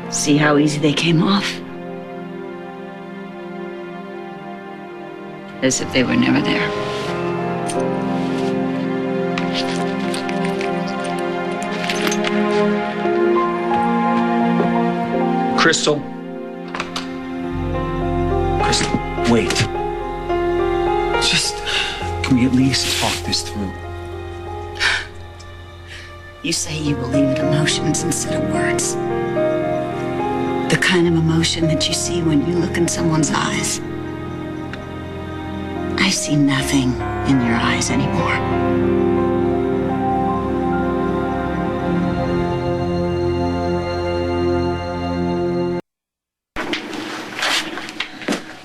See how easy they came off? As if they were never there. Crystal. Crystal, wait. Just, can we at least talk this through? You say you believe in emotions instead of words. The kind of emotion that you see when you look in someone's eyes. I see nothing in your eyes anymore.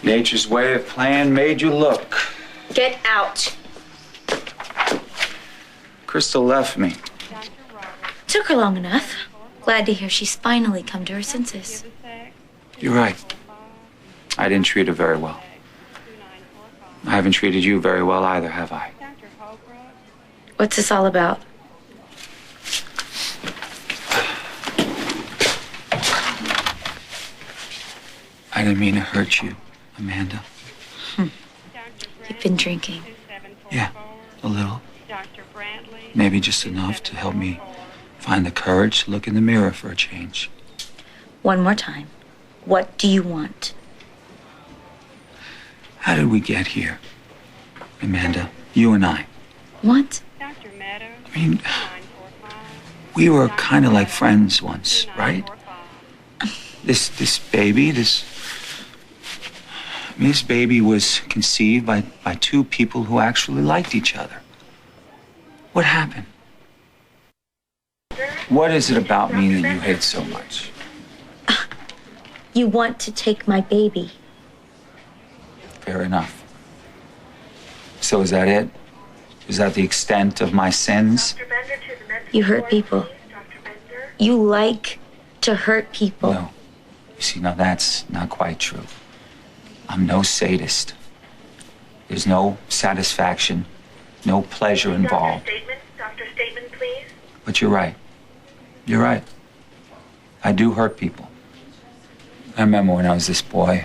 Nature's way of playing made you look. Get out. Crystal left me. Took her long enough. Glad to hear she's finally come to her senses. You're right. I didn't treat her very well. I haven't treated you very well either, have I? What's this all about? I didn't mean to hurt you, Amanda. You've been drinking. Yeah, a little. Maybe just enough to help me find the courage to look in the mirror for a change. One more time. What do you want? How did we get here, Amanda? You and I. What? I mean, we were kind of like friends once, right? This baby was conceived by two people who actually liked each other. What happened? What is it about me that you hate so much? You want to take my baby. Fair enough. So is that it? Is that the extent of my sins? You hurt people. You like to hurt people. No. You see, now that's not quite true. I'm no sadist. There's no satisfaction, no pleasure involved. Dr. Statement, please. But you're right. You're right. I do hurt people. I remember when I was this boy,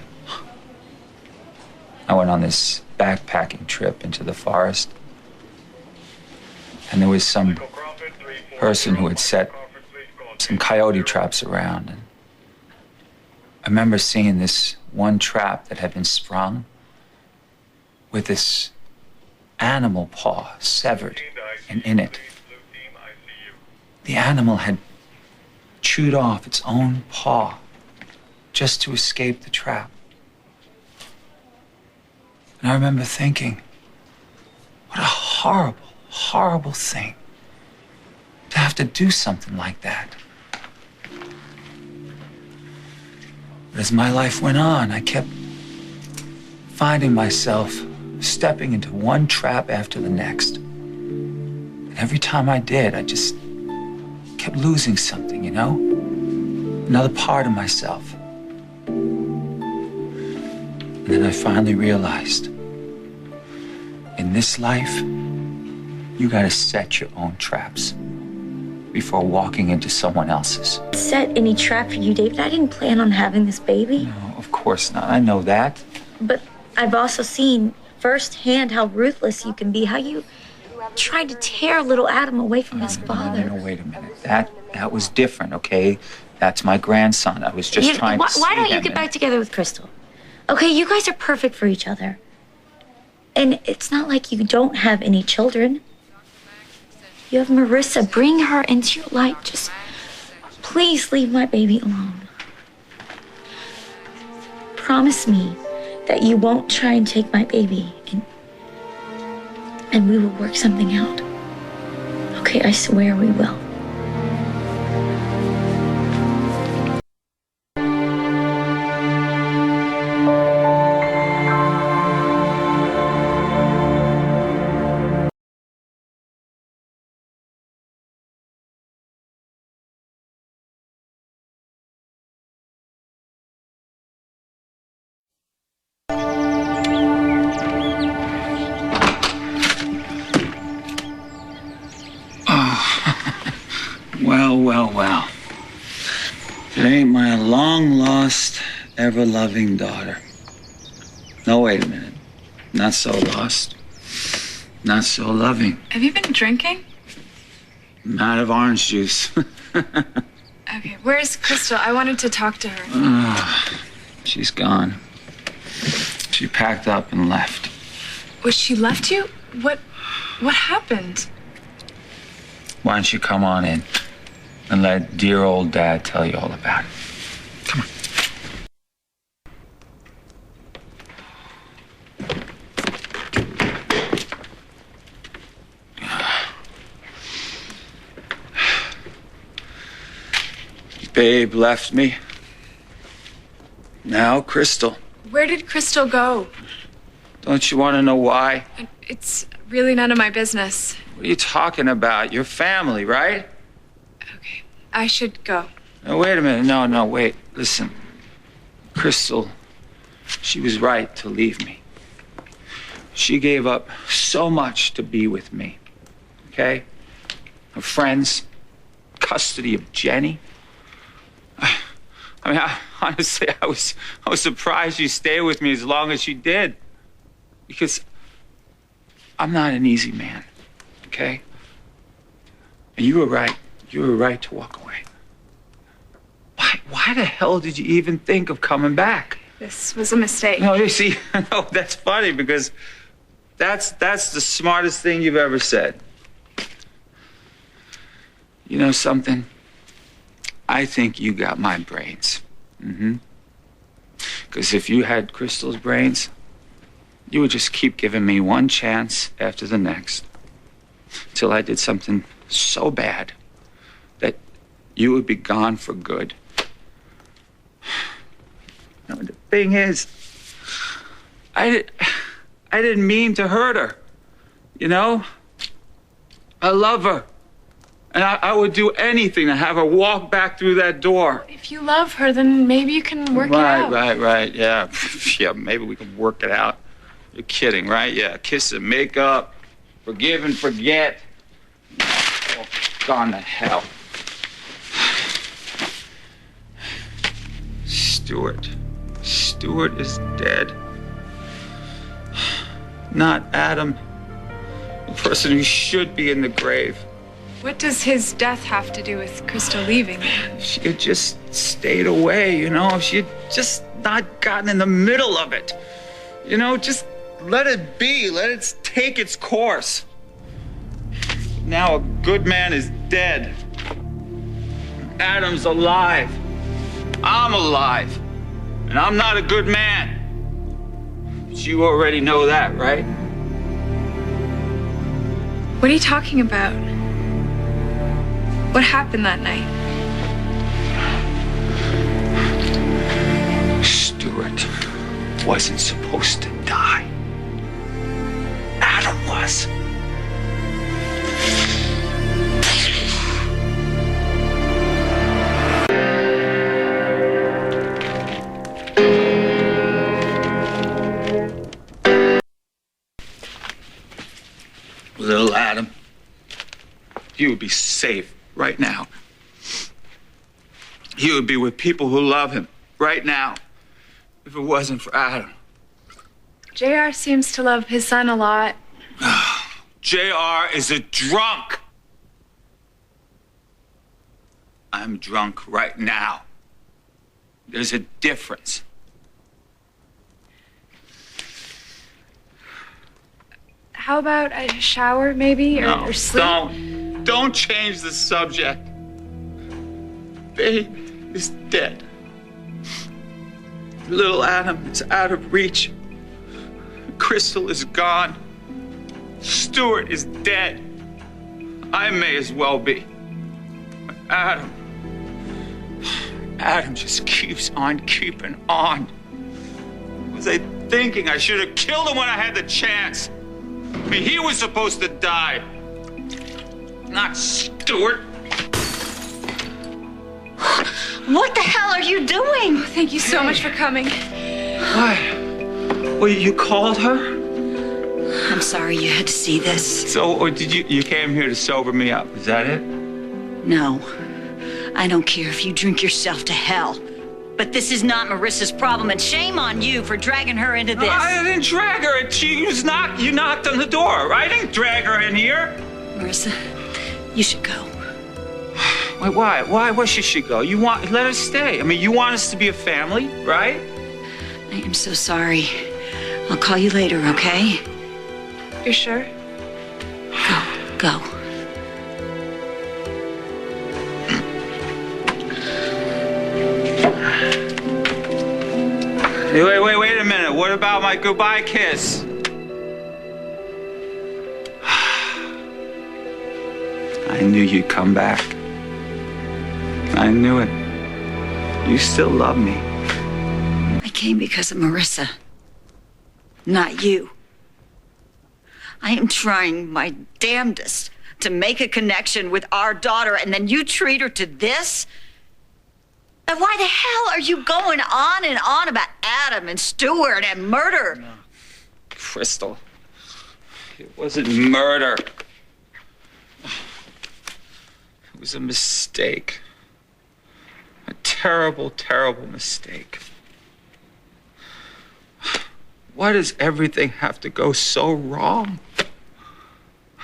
I went on this backpacking trip into the forest. And there was some person who had set some coyote traps around. And I remember seeing this one trap that had been sprung with this animal paw severed, and in it, the animal had chewed off its own paw just to escape the trap. And I remember thinking, what a horrible, horrible thing to have to do something like that. But as my life went on, I kept finding myself stepping into one trap after the next. And every time I did, I just kept losing something, you know? Another part of myself. And then I finally realized, in this life, you gotta set your own traps before walking into someone else's. Set any trap for you, David. I didn't plan on having this baby. No, of course not. I know that. But I've also seen firsthand how ruthless you can be, how you tried to tear little Adam away from his father. No, wait a minute. That was different, okay? That's my grandson. I was just trying to Why don't you him get back together with Crystal? Okay, you guys are perfect for each other. And it's not like you don't have any children. You have Marissa. Bring her into your life. Just please leave my baby alone. Promise me that you won't try and take my baby, and we will work something out. Okay, I swear we will. well, well. It ain't my long-lost, ever-loving daughter. No, wait a minute. Not so lost. Not so loving. Have you been drinking? I'm out of orange juice. Okay, where's Crystal? I wanted to talk to her. She's gone. She packed up and left. Was she left you? What happened? Why don't you come on in and let dear old Dad tell you all about it? Come on. Babe left me. Now, Crystal. Where did Crystal go? Don't you want to know why? It's really none of my business. What are you talking about? Your family, right? Okay, I should go. No, wait a minute. No, wait. Listen. Crystal, she was right to leave me. She gave up so much to be with me. Okay? Her friends, custody of Jenny. I mean, honestly, I was surprised she stayed with me as long as she did. Because I'm not an easy man, okay? And you were right. You were right to walk away. Why the hell did you even think of coming back? This was a mistake. No, you see, no, that's funny because that's the smartest thing you've ever said. You know something? I think you got my brains. Because if you had Crystal's brains, you would just keep giving me one chance after the next till I did something so bad that you would be gone for good. You know, the thing is, I didn't mean to hurt her, you know? I love her. And I would do anything to have her walk back through that door. If you love her, then maybe you can work it out. Right, yeah. Yeah, maybe we can work it out. You're kidding, right? Yeah, kiss and make up, forgive and forget. Oh, gone to hell. Stuart is dead. Not Adam, the person who should be in the grave. What does his death have to do with Crystal leaving? If she had just stayed away, you know, if she had just not gotten in the middle of it, you know, just let it be, let it take its course. Now a good man is dead. Adam's alive. I'm alive. And I'm not a good man. But you already know that, right? What are you talking about? What happened that night? Stuart wasn't supposed to die. Adam was. Little Adam, he would be safe right now. He would be with people who love him right now if it wasn't for Adam. JR seems to love his son a lot. JR is a drunk. I'm drunk right now. There's a difference. How about a shower, maybe, No, or sleep? don't change the subject. Babe is dead. Little Adam is out of reach. Crystal is gone. Stuart is dead. I may as well be. But Adam just keeps on keeping on. What was I thinking? I should have killed him when I had the chance. I mean, he was supposed to die, not Stuart. What the hell are you doing? Thank you so much for coming. What? Well, you called her? I'm sorry you had to see this. So, or did you came here to sober me up? Is that it? No. I don't care if you drink yourself to hell. But this is not Marissa's problem, and shame on you for dragging her into this. I didn't drag her. You knocked on the door. I didn't drag her in here. Marissa, you should go. Wait, why? Why she should go? Let her stay. I mean, you want us to be a family, right? I am so sorry. I'll call you later, okay? You sure? Go. Hey, wait a minute. What about my goodbye kiss? I knew you'd come back. I knew it. You still love me. I came because of Marissa, not you. I am trying my damnedest to make a connection with our daughter, and then you treat her to this? And why the hell are you going on and on about Adam and Stuart and murder? No. Crystal, it wasn't murder. It was a mistake. A terrible, terrible mistake. Why does everything have to go so wrong? I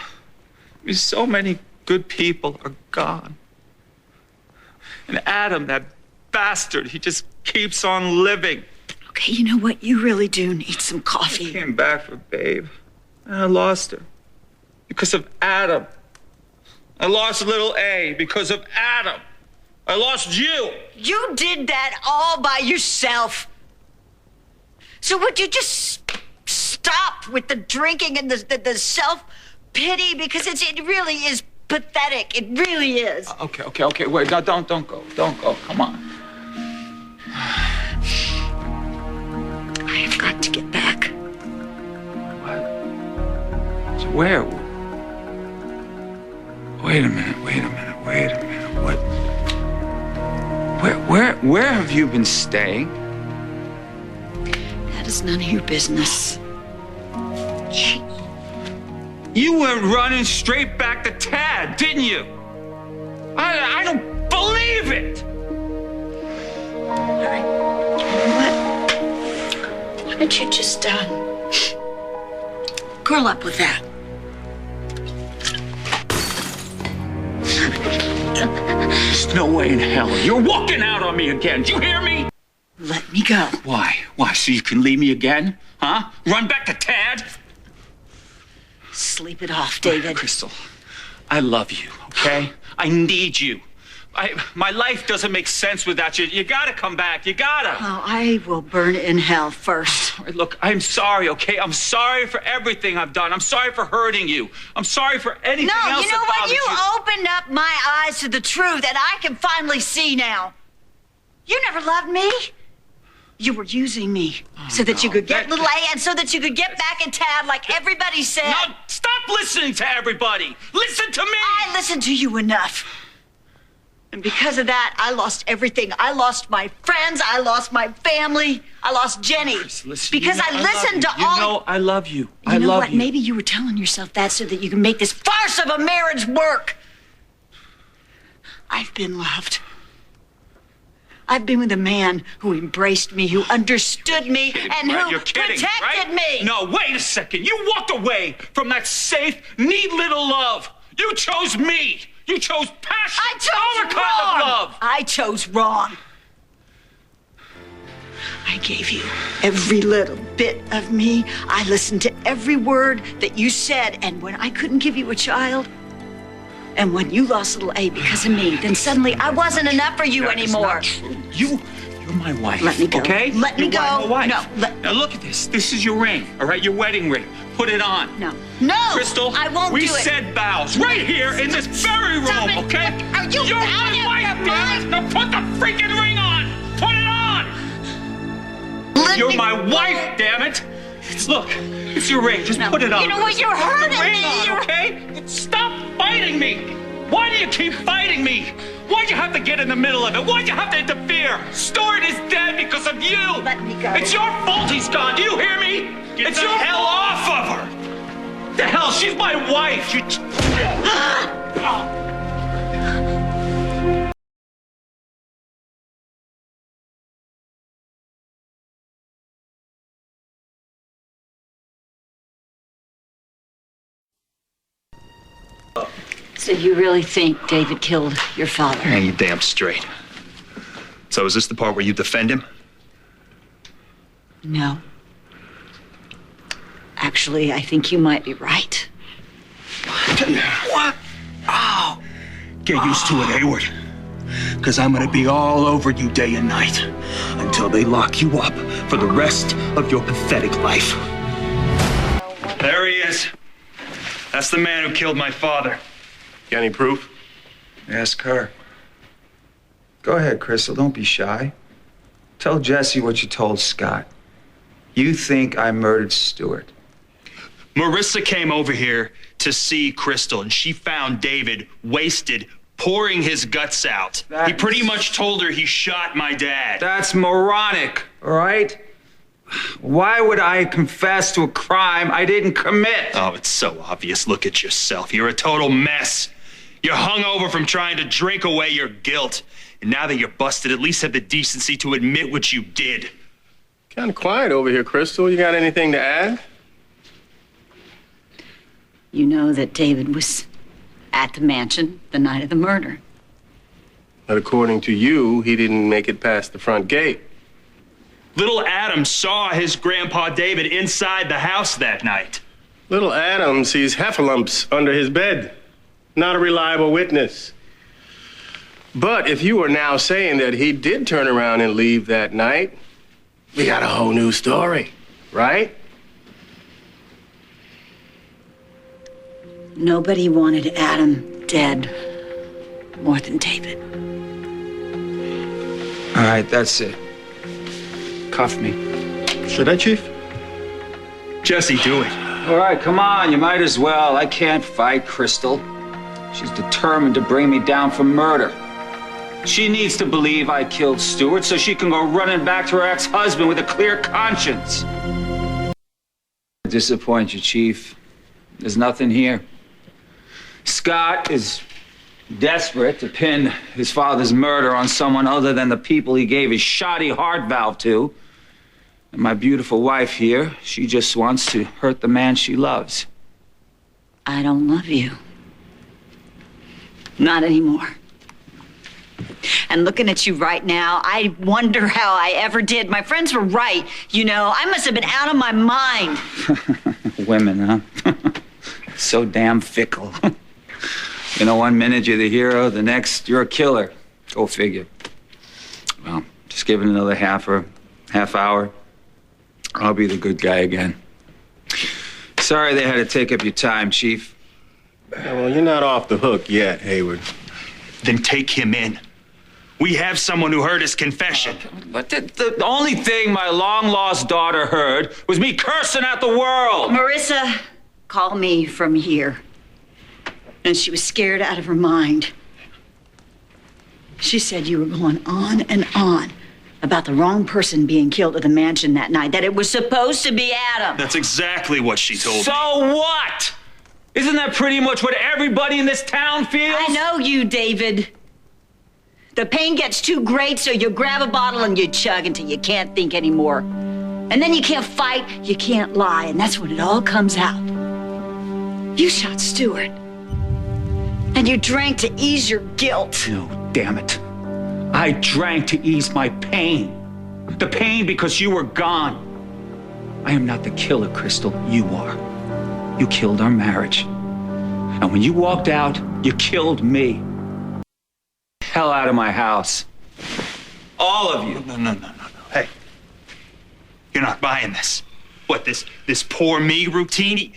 mean, so many good people are gone. And Adam, that bastard, he just keeps on living. Okay, you know what? You really do need some I coffee. came back for Babe, and I lost her because of Adam. I lost little A because of Adam. I lost you. You did that all by yourself. So would you just stop with the drinking and the self-pity? Because it really is pathetic. It really is. Okay. Wait, no, don't go. Don't go. Come on. I have got to get back. What? So where? Wait a minute. What? Where have you been staying? That is none of your business. You went running straight back to Tad, didn't you? I don't believe it. All right. You know what? Why don't you just, curl up with that? There's no way in hell. You're walking out on me again. Do you hear me? Let me go. Why? So you can leave me again? Huh? Run back to Tad? Sleep it off, David. Crystal, I love you, okay? I need you. My life doesn't make sense without you. You gotta come back. You gotta. Oh, I will burn in hell first. Look, I'm sorry, okay? I'm sorry for everything I've done. I'm sorry for hurting you. I'm sorry for anything else No, you know that what? bothers You opened up my eyes to the truth, and I can finally see now. You never loved me. You were using me so that you could get little A and so that you could get back at Tad like everybody said. No, stop listening to everybody. Listen to me. I listened to you enough. And because of that, I lost everything. I lost my friends. I lost my family. I lost Jenny. Listen, because I listened to all... You know I love you. You know what? Maybe you were telling yourself that so that you can make this farce of a marriage work. I've been loved. I've been with a man who embraced me, who understood me, and who protected me. No, wait a second. You walked away from that safe, neat little love. You chose me. You chose passion. I chose wrong. Kind of love. I chose wrong. I gave you every little bit of me. I listened to every word that you said, and when I couldn't give you a child, and when you lost little A because of me, then suddenly I wasn't enough for you anymore. That's not true. You're my wife. Let me go. Okay? Let me go. You're my wife. No. Now look at this. This is your ring, all right? Your wedding ring. Put it on. No. No. Crystal, I won't do it. We said vows right here in this very room, Stop it. okay? Are you You're out my of wife, your damn it. mind? Now put the freaking ring on. Put it on. You're my wife, damn it. Look, it's your ring. Just put it on. You know what? You're hurting Put the ring me. on, okay? Stop fighting me. Why do you keep fighting me? Why'd you have to get in the middle of it? Why'd you have to interfere? Stuart is dead because of you. Let me go. It's your fault he's gone. Do you hear me? Get the hell off of her. The hell? She's my wife. You... So you really think David killed your father? Yeah, you damn straight. So is this the part where you defend him? No. Actually, I think you might be right. What? Oh. Get used to it, Hayward. Because I'm going to be all over you day and night until they lock you up for the rest of your pathetic life. There he is. That's the man who killed my father. Got any proof? Ask her. Go ahead, Crystal. Don't be shy. Tell Jesse what you told Scott. You think I murdered Stewart. Marissa came over here to see Crystal, and she found David wasted, pouring his guts out. He pretty much told her he shot my dad. That's moronic, all right? Why would I confess to a crime I didn't commit? Oh, it's so obvious. Look at yourself. You're a total mess. You're hungover from trying to drink away your guilt. And now that you're busted, at least have the decency to admit what you did. Kind of quiet over here, Crystal. You got anything to add? You know that David was at the mansion the night of the murder. But according to you, he didn't make it past the front gate. Little Adam saw his grandpa David inside the house that night. Little Adam sees heffalumps under his bed. Not a reliable witness. But if you are now saying that he did turn around and leave that night, we got a whole new story, right? Nobody wanted Adam dead more than David. All right, that's it. Cuff me. Should I, Chief? Jesse, do it. All right, come on, you might as well. I can't fight Crystal. She's determined to bring me down for murder. She needs to believe I killed Stewart so she can go running back to her ex-husband with a clear conscience. I disappoint you, Chief. There's nothing here. Scott is desperate to pin his father's murder on someone other than the people he gave his shoddy heart valve to. And my beautiful wife here, she just wants to hurt the man she loves. I don't love you. Not anymore. And looking at you right now, I wonder how I ever did. My friends were right. You know, I must have been out of my mind. Women, huh? So damn fickle. You know, one minute you're the hero, the next you're a killer. Go figure. Well, just give it another half hour. I'll be the good guy again. Sorry they had to take up your time, Chief. Yeah, well, you're not off the hook yet, Hayward. Then take him in. We have someone who heard his confession. But the only thing my long-lost daughter heard was me cursing at the world. Marissa called me from here. And she was scared out of her mind. She said you were going on and on about the wrong person being killed at the mansion that night, that it was supposed to be Adam. That's exactly what she told me. So what? Isn't that pretty much what everybody in this town feels? I know you, David. The pain gets too great, so you grab a bottle and you chug until you can't think anymore. And then you can't fight, you can't lie, and that's when it all comes out. You shot Stewart. And you drank to ease your guilt. No, damn it. I drank to ease my pain. The pain because you were gone. I am not the killer, Crystal. You are. You killed our marriage. And when you walked out, you killed me. Hell out of my house. All of you. No. Hey, you're not buying this. What, this poor me routine?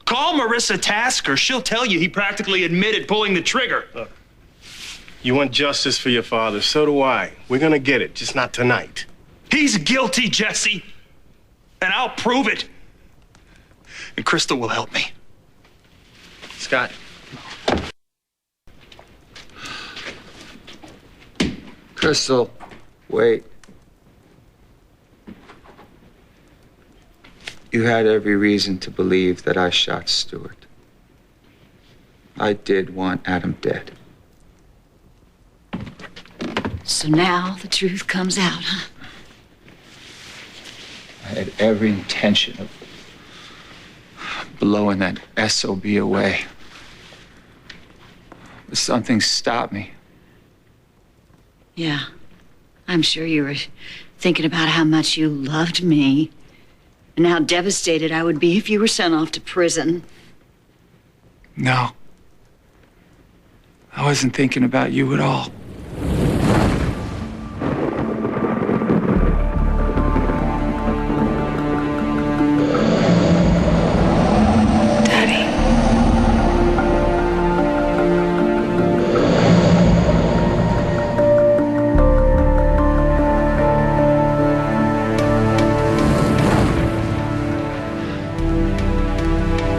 Call Marissa Tasker. She'll tell you he practically admitted pulling the trigger. Look, you want justice for your father. So do I. We're gonna get it, just not tonight. He's guilty, Jesse. And I'll prove it. And Crystal will help me. Scott. Crystal, wait. You had every reason to believe that I shot Stewart. I did want Adam dead. So now the truth comes out, huh? I had every intention of blowing that SOB away. Something stopped me. Yeah. I'm sure you were thinking about how much you loved me and how devastated I would be if you were sent off to prison. No. I wasn't thinking about you at all.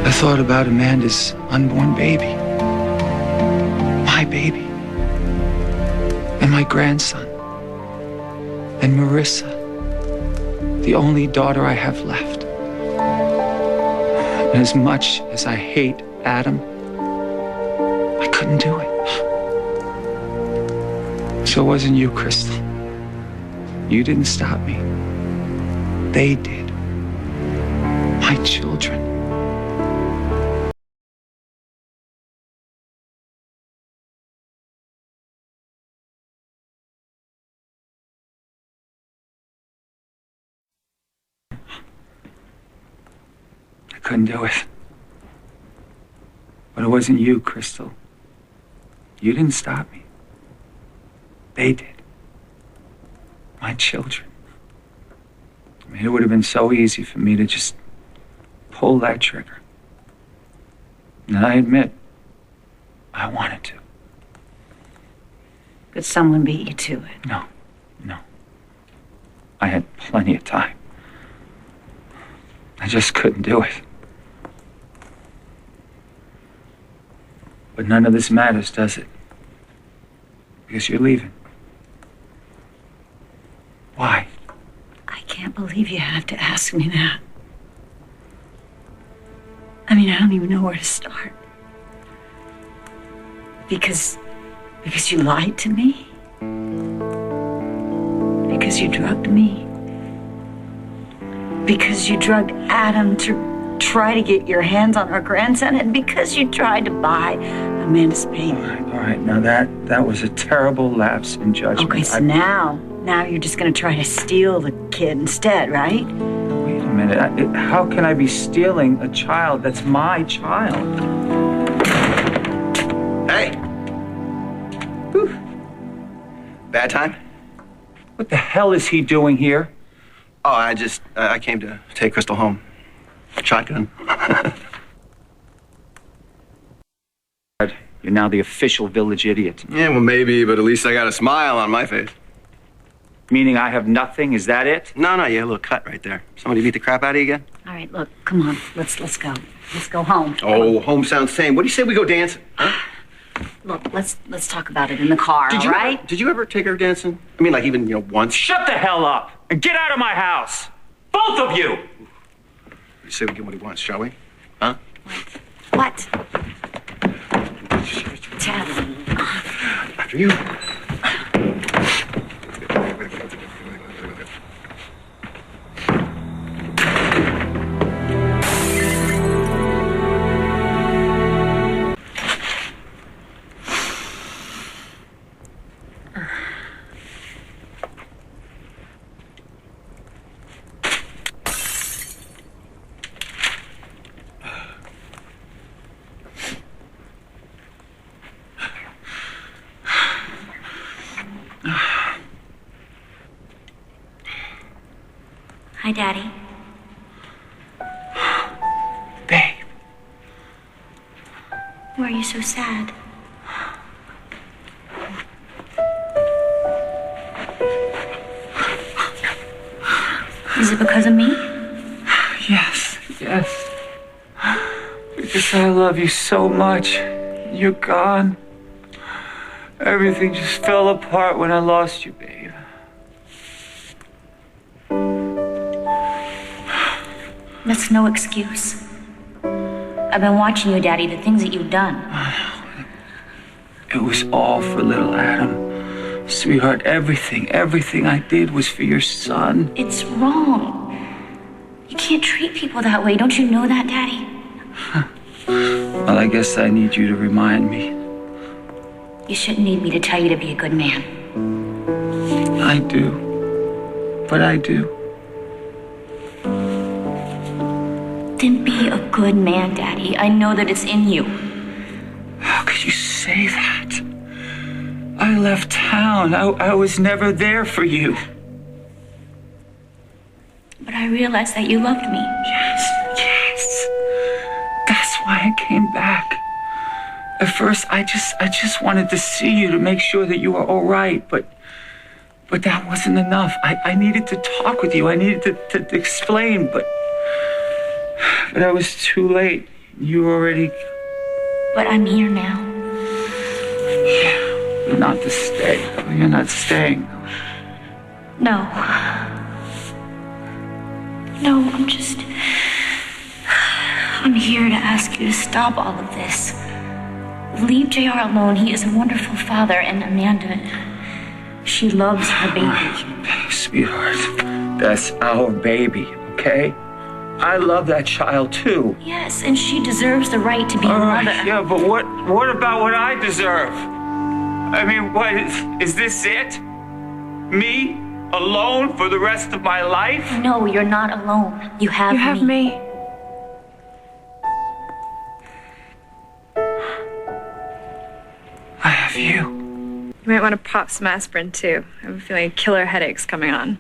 I thought about Amanda's unborn baby. My baby. And my grandson. And Marissa. The only daughter I have left. And as much as I hate Adam, I couldn't do it. So it wasn't you, Crystal. You didn't stop me. They did. My children. I couldn't do it. But it wasn't you, Crystal. You didn't stop me. They did. My children. I mean, it would have been so easy for me to just pull that trigger. And I admit, I wanted to. Could someone beat you to it? No. I had plenty of time. I just couldn't do it. But none of this matters, does it? Because you're leaving. Why? I can't believe you have to ask me that. I mean, I don't even know where to start. Because you lied to me? Because you drugged me? Because you drugged Adam to try to get your hands on our grandson? And because you tried to buy Amanda's baby? All right. Now that was a terrible lapse in judgment. Okay, so now you're just gonna try to steal the kid instead, right? Wait a minute. How can I be stealing a child that's my child? Hey. Whew. Bad time? What the hell is he doing here? Oh, I came to take Crystal home. Shotgun. You're now the official village idiot. Yeah, well, maybe, but at least I got a smile on my face. Meaning I have nothing? Is that it? No, you had a little cut right there. Somebody beat the crap out of you again? All right, look, come on, let's go. Let's go home. Oh, home sounds same. What do you say we go dancing? Huh? Look, let's talk about it in the car, all right? Did you ever take her dancing? I mean, like even, once? Shut the hell up and get out of my house! Both of you! You say we give him what he wants, shall we? Huh? What? Jeff. After you. Hi, Daddy. Babe. Why are you so sad? Is it because of me? Yes. Because I love you so much. You're gone. Everything just fell apart when I lost you, babe. That's no excuse. I've been watching you, Daddy, the things that you've done. It was all for little Adam. Sweetheart, everything I did was for your son. It's wrong. You can't treat people that way. Don't you know that, Daddy? Well, I guess I need you to remind me. You shouldn't need me to tell you to be a good man. I do. But I do. Then be a good man, Daddy. I know that it's in you. How could you say that? I left town. I was never there for you. But I realized that you loved me. Yes. That's why I came back. At first, I just wanted to see you to make sure that you were all right, but that wasn't enough. I needed to talk with you. I needed to explain, but I was too late. You were already... But I'm here now. Yeah, but not to stay. You're not staying. No. No, I'm here to ask you to stop all of this. Leave JR alone. He is a wonderful father, and Amanda, she loves her baby. Sweetheart, that's our baby, okay? I love that child too. Yes, and she deserves the right to be a mother. Yeah, but what about what I deserve? I mean, what is this it? Me alone for the rest of my life? No, you're not alone. You have me. I have you. You might want to pop some aspirin too. I have a feeling a killer headache's coming on.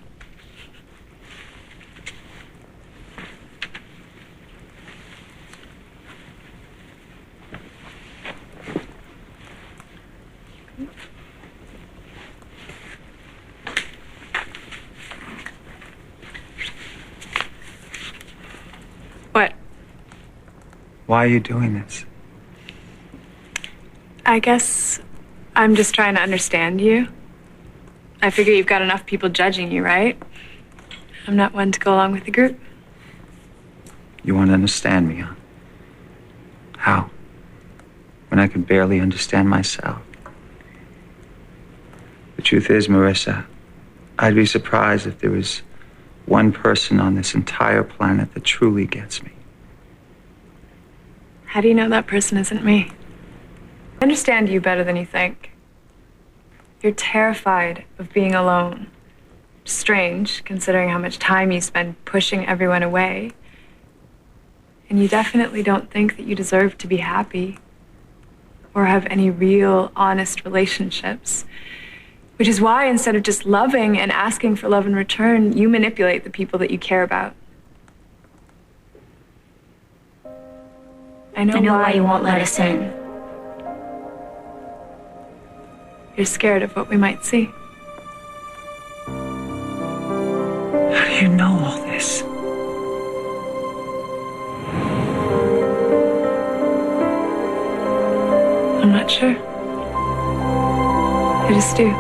What? Why are you doing this? I guess I'm just trying to understand you. I figure you've got enough people judging you, right? I'm not one to go along with the group. You want to understand me, huh? How? When I could barely understand myself. The truth is, Marissa, I'd be surprised if there was one person on this entire planet that truly gets me. How do you know that person isn't me? I understand you better than you think. You're terrified of being alone. Strange, considering how much time you spend pushing everyone away. And you definitely don't think that you deserve to be happy or have any real, honest relationships. Which is why, instead of just loving and asking for love in return, you manipulate the people that you care about. I know why you won't let us in. You're scared of what we might see. How do you know all this? I'm not sure. I just do.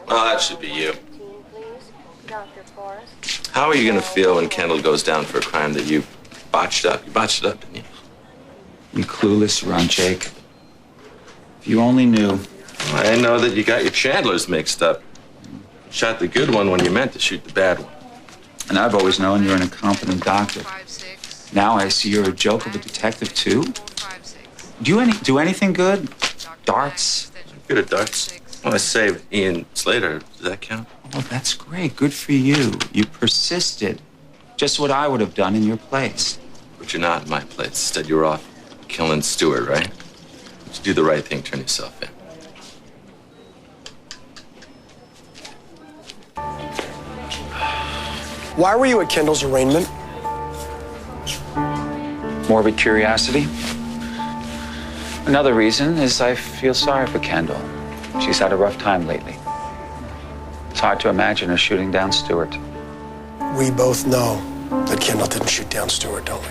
Oh, that should be you. How are you going to feel when Kendall goes down for a crime that you botched up? You botched it up, didn't you? You clueless runt, Jake. If you only knew. I know that you got your Chandlers mixed up. You shot the good one when you meant to shoot the bad one. And I've always known you're an incompetent doctor. Now I see you're a joke of a detective, too? Do you do anything good? Darts? I'm good at darts. Well, I saved Ian Slater. Does that count? Oh, that's great. Good for you. You persisted. Just what I would have done in your place. But you're not in my place. Instead, you were off killing Stewart, right? You do the right thing, turn yourself in. Why were you at Kendall's arraignment? Morbid curiosity. Another reason is I feel sorry for Kendall. She's had a rough time lately. It's hard to imagine her shooting down Stewart. We both know that Kendall didn't shoot down Stewart, don't we?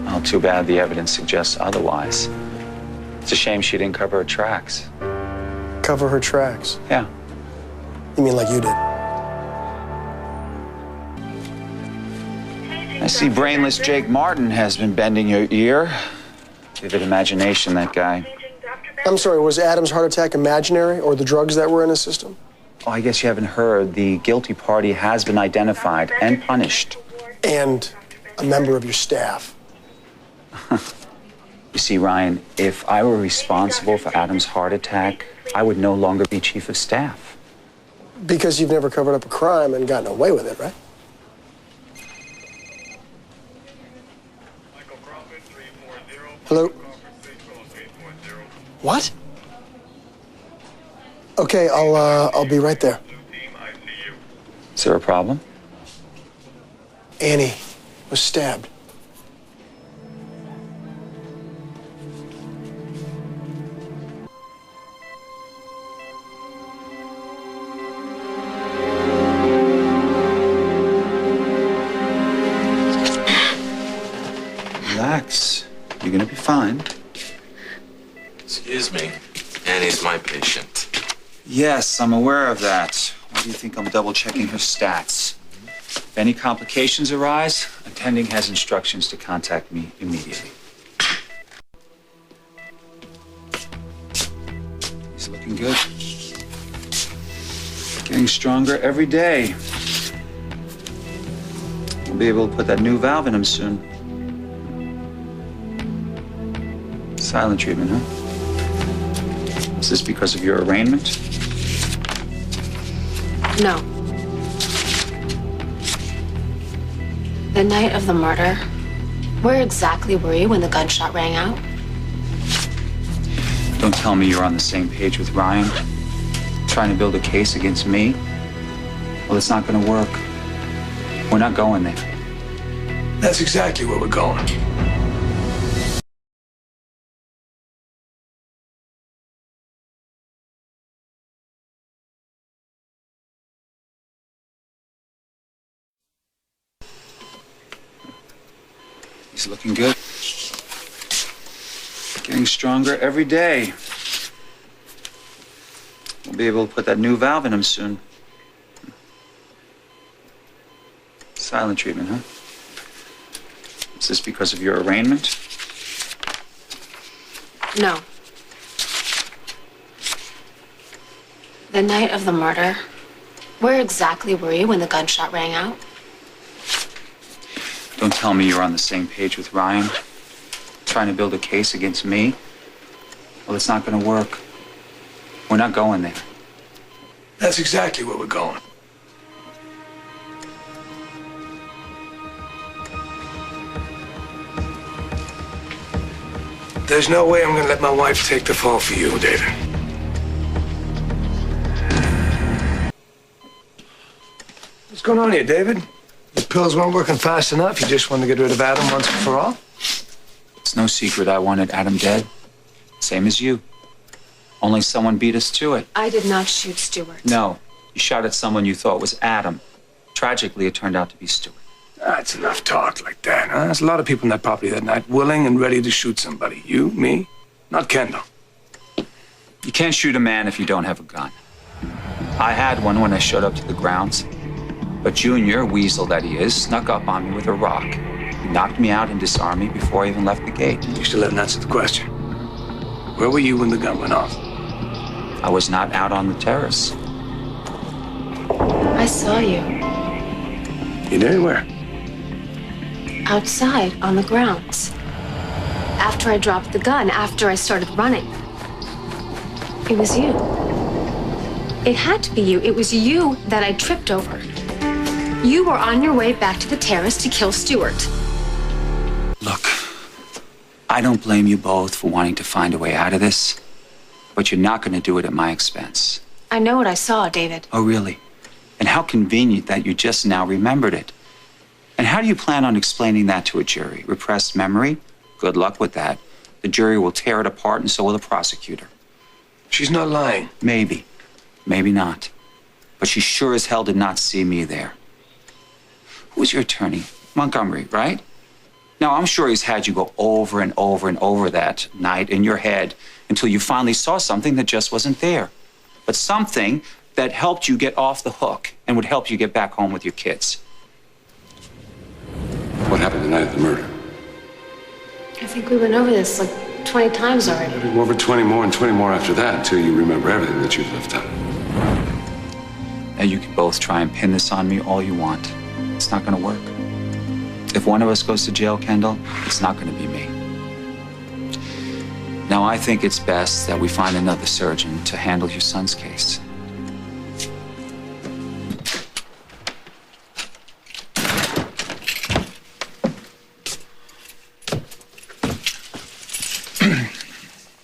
Well, too bad the evidence suggests otherwise. It's a shame she didn't cover her tracks. Cover her tracks? Yeah. You mean like you did? I see brainless Jake Martin has been bending your ear. Vivid imagination, that guy. I'm sorry, was Adam's heart attack imaginary or the drugs that were in his system? Oh, I guess you haven't heard. The guilty party has been identified and punished. And a member of your staff. You see, Ryan, if I were responsible for Adam's heart attack, I would no longer be chief of staff. Because you've never covered up a crime and gotten away with it, right? Hello? What? Okay, I'll be right there. Is there a problem? Annie was stabbed. Relax. You're gonna be fine. Excuse me. Annie's my patient. Yes, I'm aware of that. Why do you think I'm double-checking her stats? If any complications arise, attending has instructions to contact me immediately. He's looking good. Getting stronger every day. We'll be able to put that new valve in him soon. Silent treatment, huh? Is this because of your arraignment? No. The night of the murder, where exactly were you when the gunshot rang out? Don't tell me you're on the same page with Ryan, trying to build a case against me. Well, it's not going to work. We're not going there. That's exactly where we're going. He's looking good. Getting stronger every day. We'll be able to put that new valve in him soon. Silent treatment, huh? Is this because of your arraignment? No. The night of the murder, where exactly were you when the gunshot rang out? Don't tell me you're on the same page with Ryan, trying to build a case against me. Well, it's not going to work. We're not going there. That's exactly where we're going. There's no way I'm gonna let my wife take the fall for you, David. What's going on here, David? The pills weren't working fast enough. You just wanted to get rid of Adam once and for all? It's no secret I wanted Adam dead. Same as you. Only someone beat us to it. I did not shoot Stuart. No, you shot at someone you thought was Adam. Tragically, it turned out to be Stuart. That's enough talk like that, huh? There's a lot of people in that property that night willing and ready to shoot somebody. You, me, not Kendall. You can't shoot a man if you don't have a gun. I had one when I showed up to the grounds. But Junior, weasel that he is, snuck up on me with a rock. He knocked me out and disarmed me before I even left the gate. You still haven't answered the question. Where were you when the gun went off? I was not out on the terrace. I saw you. You did? Where? Outside, on the grounds. After I dropped the gun, after I started running. It was you. It had to be you. It was you that I tripped over. You were on your way back to the terrace to kill Stuart. Look, I don't blame you both for wanting to find a way out of this, but you're not going to do it at my expense. I know what I saw, David. Oh, really? And how convenient that you just now remembered it. And how do you plan on explaining that to a jury? Repressed memory? Good luck with that. The jury will tear it apart, and so will the prosecutor. She's not lying. Maybe. Maybe not. But she sure as hell did not see me there. Who's your attorney? Montgomery, right? Now, I'm sure he's had you go over and over and over that night in your head until you finally saw something that just wasn't there. But something that helped you get off the hook and would help you get back home with your kids. What happened the night of the murder? I think we went over this like 20 times already. Maybe over 20 more and 20 more after that until you remember everything that you've left out. Now, you can both try and pin this on me all you want. It's not going to work. If one of us goes to jail, Kendall, it's not going to be me. Now, I think it's best that we find another surgeon to handle your son's case.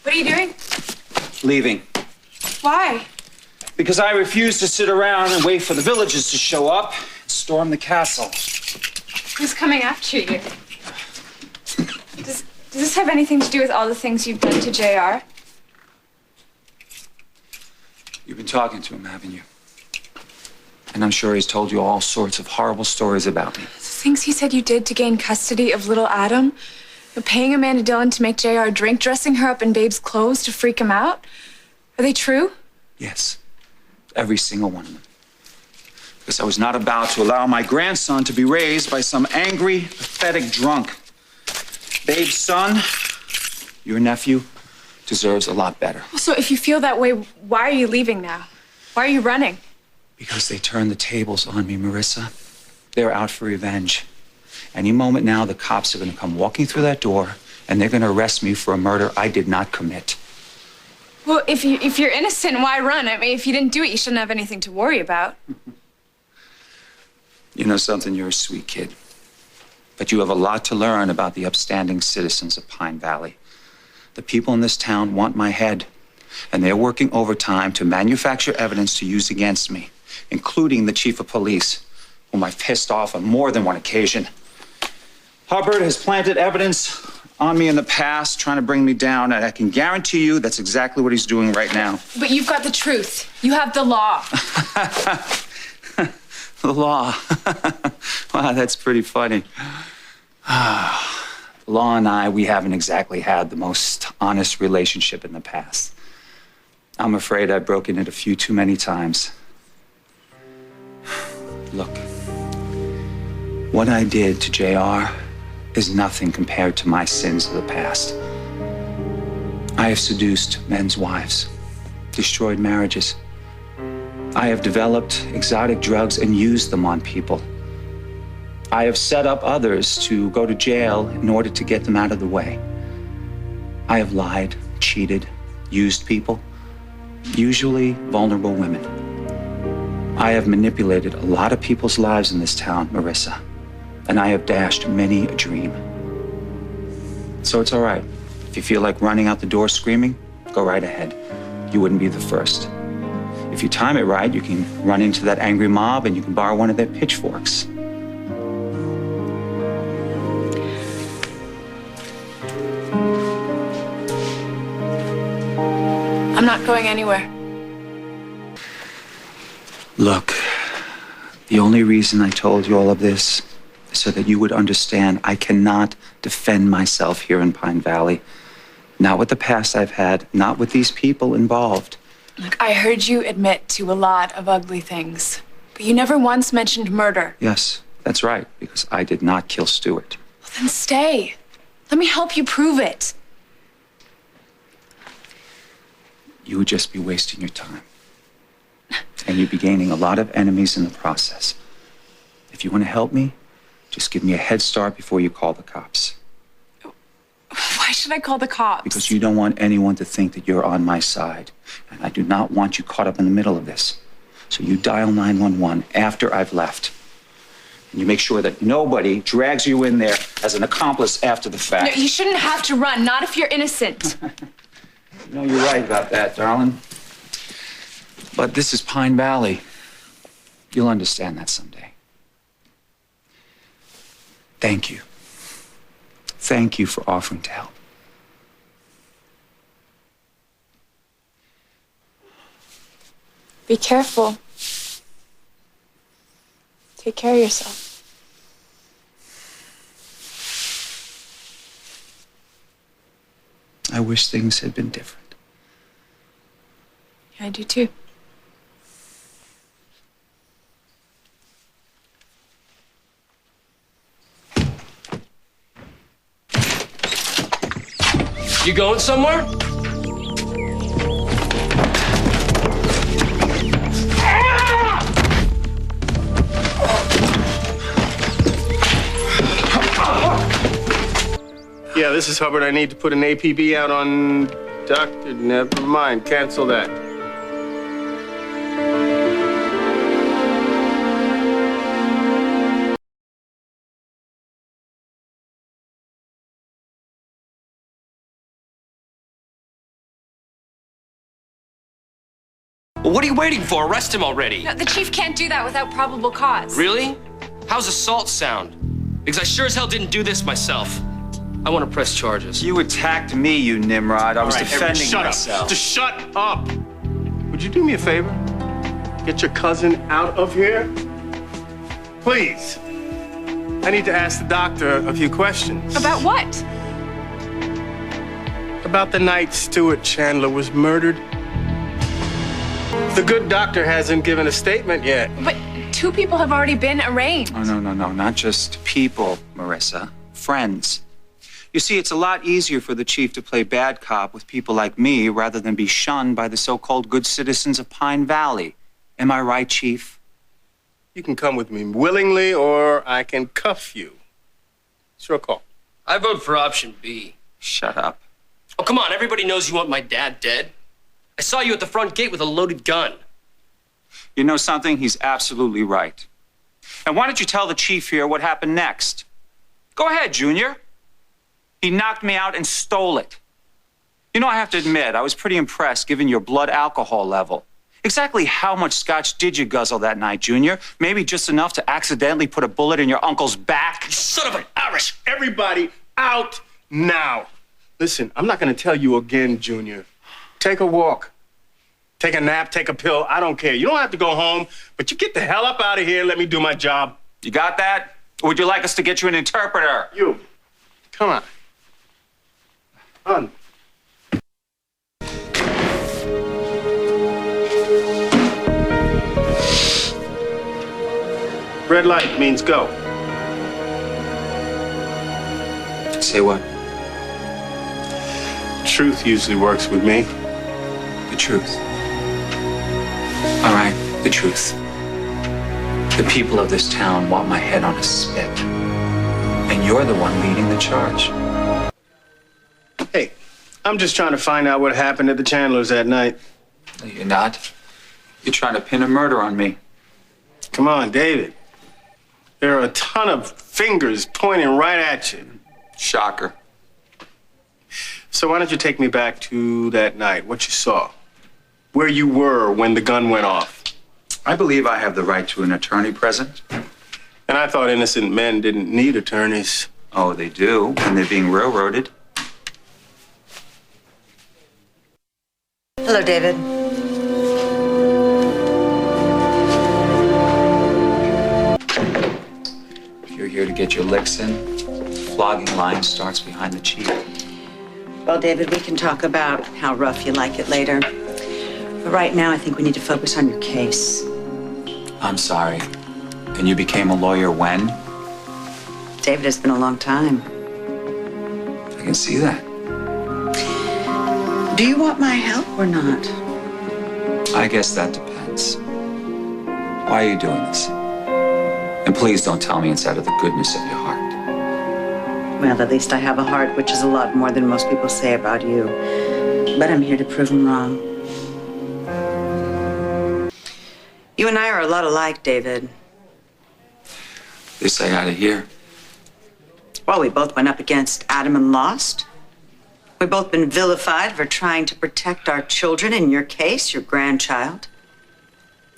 What are you doing? Leaving. Why? Because I refuse to sit around and wait for the villagers to show up and storm the castle. Who's coming after you? Does this have anything to do with all the things you've done to JR? You've been talking to him, haven't you? And I'm sure he's told you all sorts of horrible stories about me. The things he said you did to gain custody of little Adam? You're paying Amanda Dillon to make JR drink, dressing her up in Babe's clothes to freak him out? Are they true? Yes, every single one of them. Because I was not about to allow my grandson to be raised by some angry, pathetic drunk. Babe's son, your nephew, deserves a lot better. So if you feel that way, why are you leaving now? Why are you running? Because they turned the tables on me, Marissa. They're out for revenge. Any moment now, the cops are going to come walking through that door, and they're going to arrest me for a murder I did not commit. Well, if you're innocent, why run? I mean, if you didn't do it, you shouldn't have anything to worry about. You know something? You're a sweet kid. But you have a lot to learn about the upstanding citizens of Pine Valley. The people in this town want my head, and they're working overtime to manufacture evidence to use against me, including the chief of police, whom I've pissed off on more than one occasion. Hubbard has planted evidence on me in the past, trying to bring me down, and I can guarantee you that's exactly what he's doing right now. But you've got the truth. You have the law. The law. Wow, that's pretty funny. The law and I, we haven't exactly had the most honest relationship in the past. I'm afraid I've broken it a few too many times. Look, what I did to JR is nothing compared to my sins of the past. I have seduced men's wives, destroyed marriages. I have developed exotic drugs and used them on people. I have set up others to go to jail in order to get them out of the way. I have lied, cheated, used people, usually vulnerable women. I have manipulated a lot of people's lives in this town, Marissa, and I have dashed many a dream. So it's all right. If you feel like running out the door screaming, go right ahead. You wouldn't be the first. If you time it right, you can run into that angry mob and you can borrow one of their pitchforks. I'm not going anywhere. Look, the only reason I told you all of this is so that you would understand I cannot defend myself here in Pine Valley. Not with the past I've had, not with these people involved. Look, I heard you admit to a lot of ugly things, but you never once mentioned murder. Yes, that's right, because I did not kill Stewart. Well, then stay. Let me help you prove it. You would just be wasting your time. And you'd be gaining a lot of enemies in the process. If you want to help me, just give me a head start before you call the cops. Why should I call the cops? Because you don't want anyone to think that you're on my side. And I do not want you caught up in the middle of this. So you dial 911 after I've left. And you make sure that nobody drags you in there as an accomplice after the fact. No, you shouldn't have to run, not if you're innocent. No, you're right about that, darling. But this is Pine Valley. You'll understand that someday. Thank you. Thank you for offering to help. Be careful. Take care of yourself. I wish things had been different. Yeah, I do too. You going somewhere? Yeah, this is Hubbard. I need to put an APB out on Dr. Never mind. Cancel that. Well, what are you waiting for? Arrest him already. No, the chief can't do that without probable cause. Really? How's assault sound? Because I sure as hell didn't do this myself. I want to press charges. You attacked me, you Nimrod. I was defending shut myself. Up. Just shut up. Would you do me a favor? Get your cousin out of here? Please. I need to ask the doctor a few questions. About what? About the night Stuart Chandler was murdered. The good doctor hasn't given a statement yet. But 2 people have already been arraigned. Oh, no. Not just people, Marissa. Friends. You see, it's a lot easier for the chief to play bad cop with people like me rather than be shunned by the so-called good citizens of Pine Valley. Am I right, Chief? You can come with me willingly, or I can cuff you. It's your call. I vote for option B. Shut up. Oh, come on. Everybody knows you want my dad dead. I saw you at the front gate with a loaded gun. You know something? He's absolutely right. And why don't you tell the chief here what happened next? Go ahead, Junior. He knocked me out and stole it. You know, I have to admit, I was pretty impressed given your blood alcohol level. Exactly how much scotch did you guzzle that night, Junior? Maybe just enough to accidentally put a bullet in your uncle's back? You son of an Irish! Everybody out now. Listen, I'm not going to tell you again, Junior. Take a walk. Take a nap, take a pill. I don't care. You don't have to go home, but you get the hell up out of here and let me do my job. You got that? Or would you like us to get you an interpreter? You. Come on. On. Red light means go. Say what? Truth usually works with me. The truth. All right, the truth. The people of this town want my head on a spit. And you're the one leading the charge. Hey, I'm just trying to find out what happened at the Chandlers that night. No, you're not. You're trying to pin a murder on me. Come on, David. There are a ton of fingers pointing right at you. Shocker. So why don't you take me back to that night, what you saw? Where you were when the gun went off. I believe I have the right to an attorney present. And I thought innocent men didn't need attorneys. Oh, they do, when they're being railroaded. Hello, David. If you're here to get your licks in, flogging line starts behind the chief. Well, David, we can talk about how rough you like it later. But right now, I think we need to focus on your case. I'm sorry. And you became a lawyer when? David, it's been a long time. I can see that. Do you want my help or not? I guess that depends. Why are you doing this? And please don't tell me it's out of the goodness of your heart. Well, at least I have a heart, which is a lot more than most people say about you. But I'm here to prove them wrong. You and I are a lot alike, David. This I gotta hear. Well, we both went up against Adam and lost. We've both been vilified for trying to protect our children, in your case, your grandchild.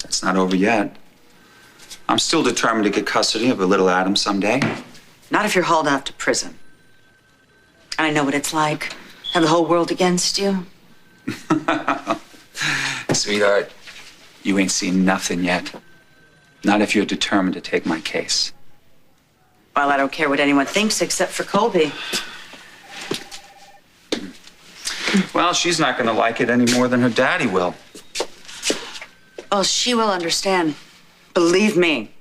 It's not over yet. I'm still determined to get custody of a little Adam someday. Not if you're hauled off to prison. And I know what it's like. Have the whole world against you. Sweetheart, you ain't seen nothing yet. Not if you're determined to take my case. Well, I don't care what anyone thinks except for Colby. Well, she's not gonna like it any more than her daddy will. Well, she will understand. Believe me,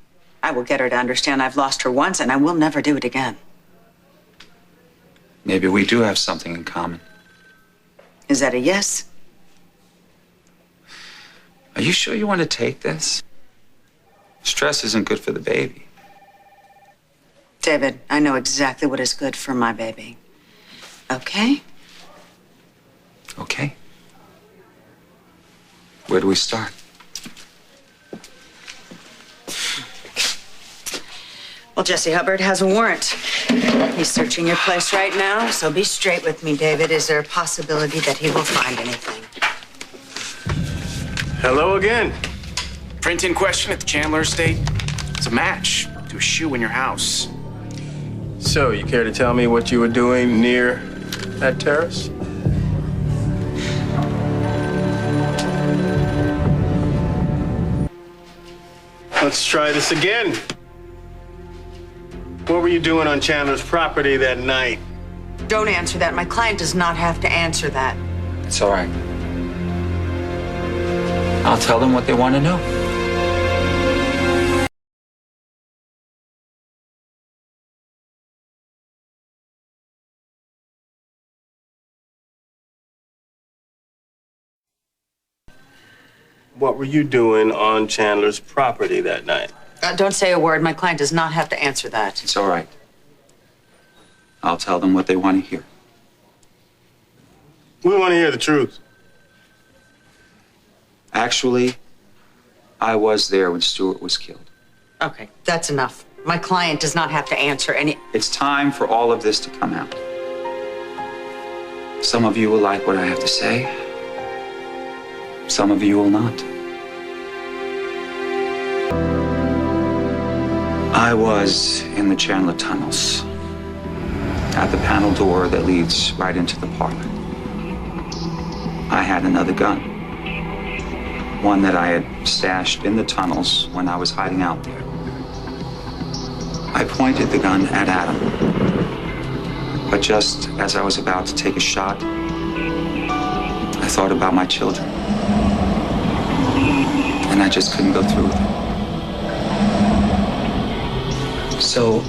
I will get her to understand I've lost her once and I will never do it again. Maybe we do have something in common. Is that a yes? Are you sure you want to take this? Stress isn't good for the baby. David, I know exactly what is good for my baby. Okay? Okay. Where do we start? Well, Jesse Hubbard has a warrant. He's searching your place right now, so be straight with me, David. Is there a possibility that he will find anything? Hello again. Print in question at the Chandler estate. It's a match to a shoe in your house. So, you care to tell me what you were doing near that terrace? Let's try this again. What were you doing on Chandler's property that night? Don't answer that. My client does not have to answer that. It's all right. I'll tell them what they want to know. What were you doing on Chandler's property that night? Don't say a word. My client does not have to answer that. It's all right. I'll tell them what they want to hear. We want to hear the truth. Actually, I was there when Stewart was killed. Okay, that's enough. My client does not have to answer any... It's time for all of this to come out. Some of you will like what I have to say. Some of you will not. I was in the Chandler tunnels, at the panel door that leads right into the parlor. I had another gun, one that I had stashed in the tunnels when I was hiding out there. I pointed the gun at Adam, but just as I was about to take a shot, I thought about my children, and I just couldn't go through with it. So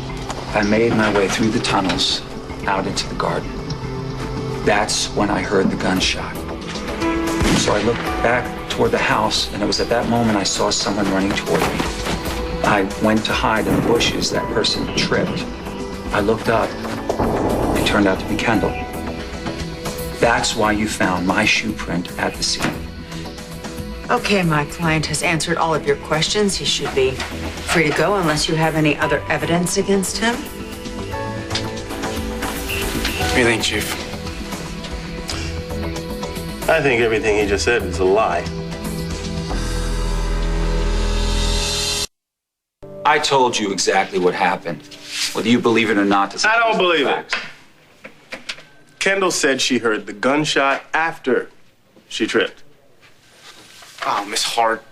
I made my way through the tunnels out into the garden. That's when I heard the gunshot. So I looked back toward the house, and it was at that moment I saw someone running toward me. I went to hide in the bushes. That person tripped. I looked up. It turned out to be Kendall. That's why you found my shoe print at the scene. Okay, my client has answered all of your questions. He should be free to go unless you have any other evidence against him. What do you think, Chief? I think everything he just said is a lie. I told you exactly what happened. Whether you believe it or not, I don't believe it. Kendall said she heard the gunshot after she tripped. Oh, Miss Hart,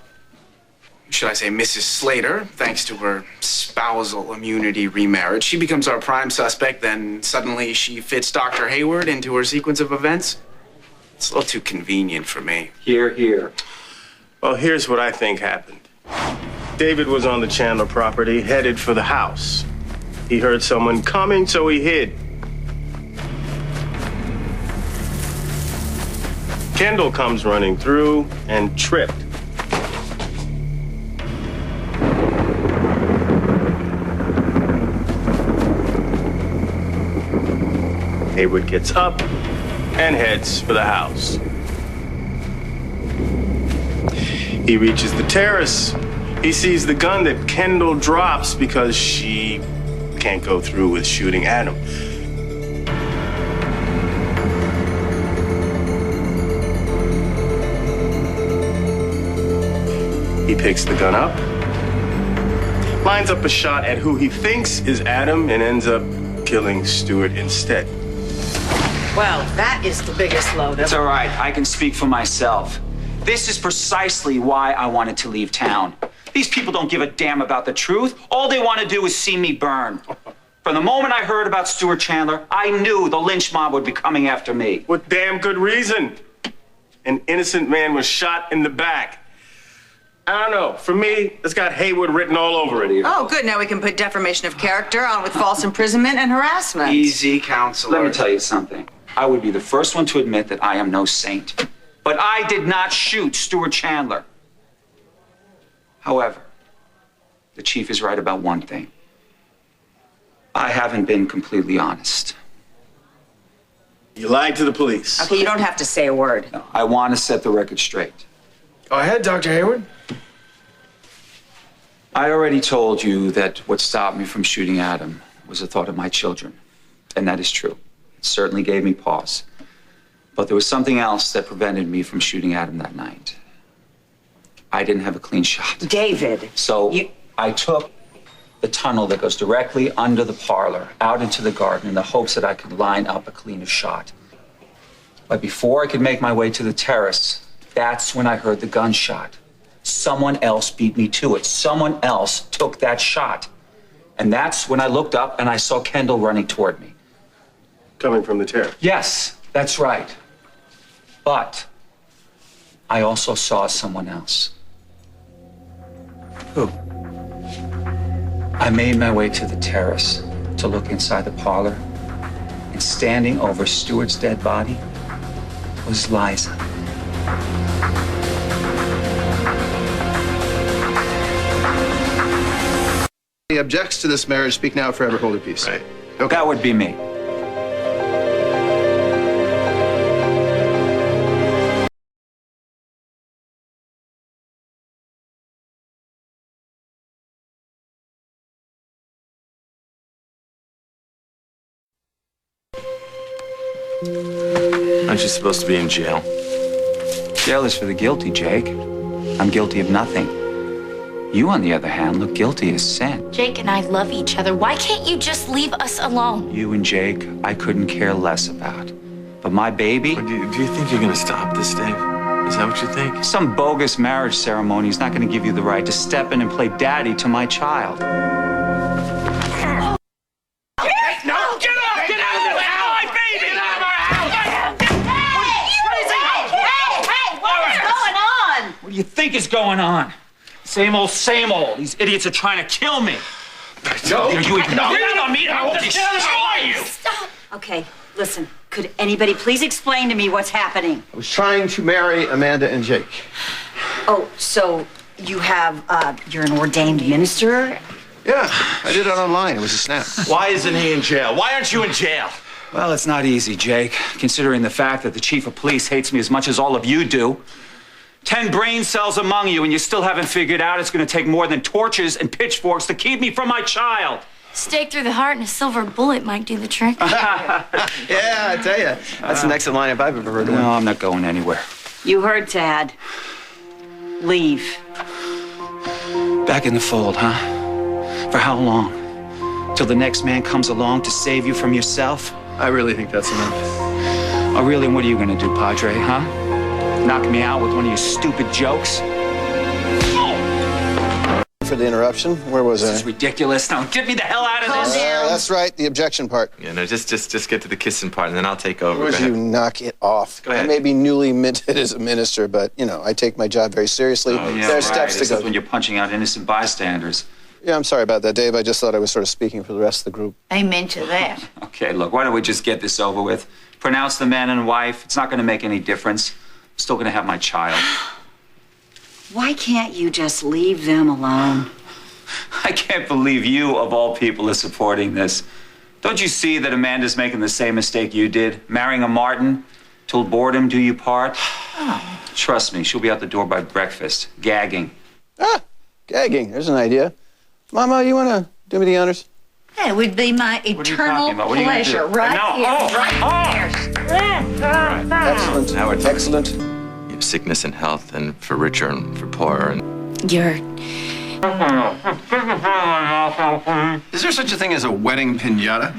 should I say Mrs. Slater, thanks to her spousal immunity remarriage, she becomes our prime suspect, then suddenly she fits Dr. Hayward into her sequence of events? It's a little too convenient for me. Here, here. Well, here's what I think happened. David was on the Chandler property, headed for the house. He heard someone coming, so he hid. Kendall comes running through and tripped. Hayward gets up and heads for the house. He reaches the terrace. He sees the gun that Kendall drops because she can't go through with shooting Adam. He picks the gun up, lines up a shot at who he thinks is Adam, and ends up killing Stewart instead. Well, that is the biggest load. It's all right. I can speak for myself. This is precisely why I wanted to leave town. These people don't give a damn about the truth. All they want to do is see me burn. From the moment I heard about Stewart Chandler, I knew the lynch mob would be coming after me. With damn good reason. An innocent man was shot in the back. I don't know. For me, it's got Hayward written all over it. Oh, good. Now we can put defamation of character on with false imprisonment and harassment. Easy, counselor. Let me tell you something. I would be the first one to admit that I am no saint. But I did not shoot Stuart Chandler. However, the chief is right about one thing. I haven't been completely honest. You lied to the police. Okay, you don't have to say a word. No, I want to set the record straight. Go ahead, Dr. Hayward. I already told you that what stopped me from shooting Adam was the thought of my children. And that is true. It certainly gave me pause. But there was something else that prevented me from shooting Adam that night. I didn't have a clean shot. David. So I took the tunnel that goes directly under the parlor out into the garden in the hopes that I could line up a cleaner shot. But before I could make my way to the terrace, that's when I heard the gunshot. Someone else beat me to it. Someone else took that shot. And that's when I looked up and I saw Kendall running toward me. Coming from the terrace? Yes, that's right. But I also saw someone else. Who? I made my way to the terrace to look inside the parlor, and standing over Stuart's dead body was Liza. He objects to this marriage. Speak now or forever hold your peace. Right. Okay. That would be me. Aren't you supposed to be in jail? Jail is for the guilty, Jake. I'm guilty of nothing. You, on the other hand, look guilty as sin. Jake and I love each other. Why can't you just leave us alone? You and Jake, I couldn't care less about. But my baby... Do you think you're going to stop this, Dave? Is that what you think? Some bogus marriage ceremony is not going to give you the right to step in and play daddy to my child. What do you think is going on? Same old, same old. These idiots are trying to kill me. No. You even No. on me. I will destroy you. Stop. Okay, listen. Could anybody please explain to me what's happening? I was trying to marry Amanda and Jake. Oh, so you have, you're an ordained minister? Yeah, I did it online. It was a snap. Why isn't he in jail? Why aren't you in jail? Well, it's not easy, Jake, considering the fact that the chief of police hates me as much as all of you do. 10 brain cells among you, and you still haven't figured out it's going to take more than torches and pitchforks to keep me from my child. Stake through the heart and a silver bullet might do the trick. Yeah, I tell you, that's an excellent lineup I've ever heard of. No, I'm not going anywhere. You heard, Tad. Leave. Back in the fold, huh? For how long? Till the next man comes along to save you from yourself? I really think that's enough. Oh, really? And what are you going to do, Padre, huh? Knock me out with one of your stupid jokes? For the interruption, where was I? This is ridiculous. Now get me the hell out of this. That's right, the objection part. Yeah, no, just get to the kissing part, and then I'll take over. Would you knock it off? Go ahead. I may be newly minted as a minister, but, you know, I take my job very seriously. Oh, yeah, There are steps This to is go. when you're punching out innocent bystanders. Yeah, I'm sorry about that, Dave. I just thought I was sort of speaking for the rest of the group. Amen to that. Okay, look, why don't we just get this over with? Pronounce the man and wife. It's not going to make any difference. I'm still going to have my child. Why can't you just leave them alone? I can't believe you, of all people, are supporting this. Don't you see that Amanda's making the same mistake you did? Marrying a Martin? Till boredom do you part? Oh. Trust me, she'll be out the door by breakfast, gagging. Ah, gagging. There's an idea. Mama, you want to do me the honors? That would be my eternal pleasure, right here, Excellent. Now we're talking. Excellent. You have sickness and health, and for richer and for poorer. And... You're... Is there such a thing as a wedding pinata?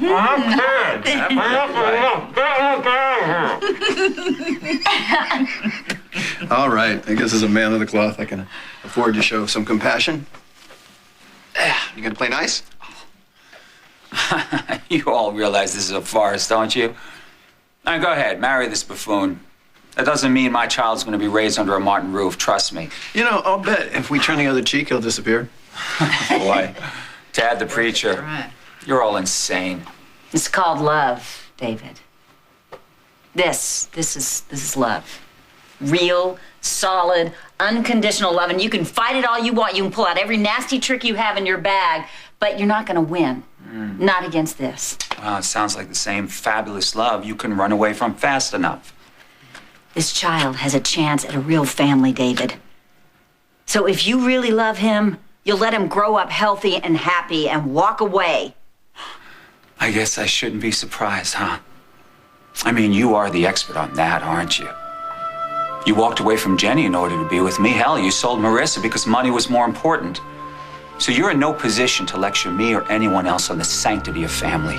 All right. I guess as a man of the cloth, I can afford to show some compassion. You gonna play nice? You all realize this is a farce, don't you? Now, go ahead, marry this buffoon. That doesn't mean my child's going to be raised under a Martin roof, trust me. You know, I'll bet if we turn the other cheek, he'll disappear. Boy, Tad the preacher, you're all insane. It's called love, David. This is love. Real, solid, unconditional love. And you can fight it all you want. You can pull out every nasty trick you have in your bag, but you're not gonna win. Not against this. Well, it sounds like the same fabulous love you can run away from fast enough. This child has a chance at a real family, David. So if you really love him, you'll let him grow up healthy and happy and walk away. I guess I shouldn't be surprised, huh? I mean, you are the expert on that, aren't you? You walked away from Jenny in order to be with me. Hell, you sold Marissa because money was more important. So you're in no position to lecture me or anyone else on the sanctity of family.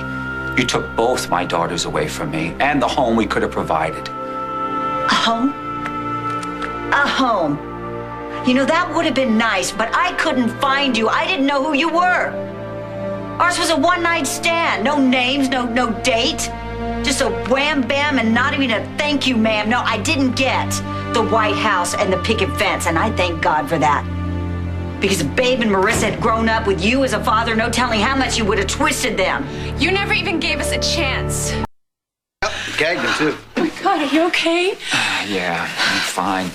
You took both my daughters away from me and the home we could have provided. A home? A home. You know, that would have been nice, but I couldn't find you. I didn't know who you were. Ours was a one-night stand. No names, no date. Just a wham bam and not even a thank you, ma'am. No, I didn't get the White House and the picket fence, and I thank God for that. Because if Babe and Marissa had grown up with you as a father, no telling how much you would have twisted them. You never even gave us a chance. Yep, gagged him too. Oh my God, are you okay? Yeah, I'm fine.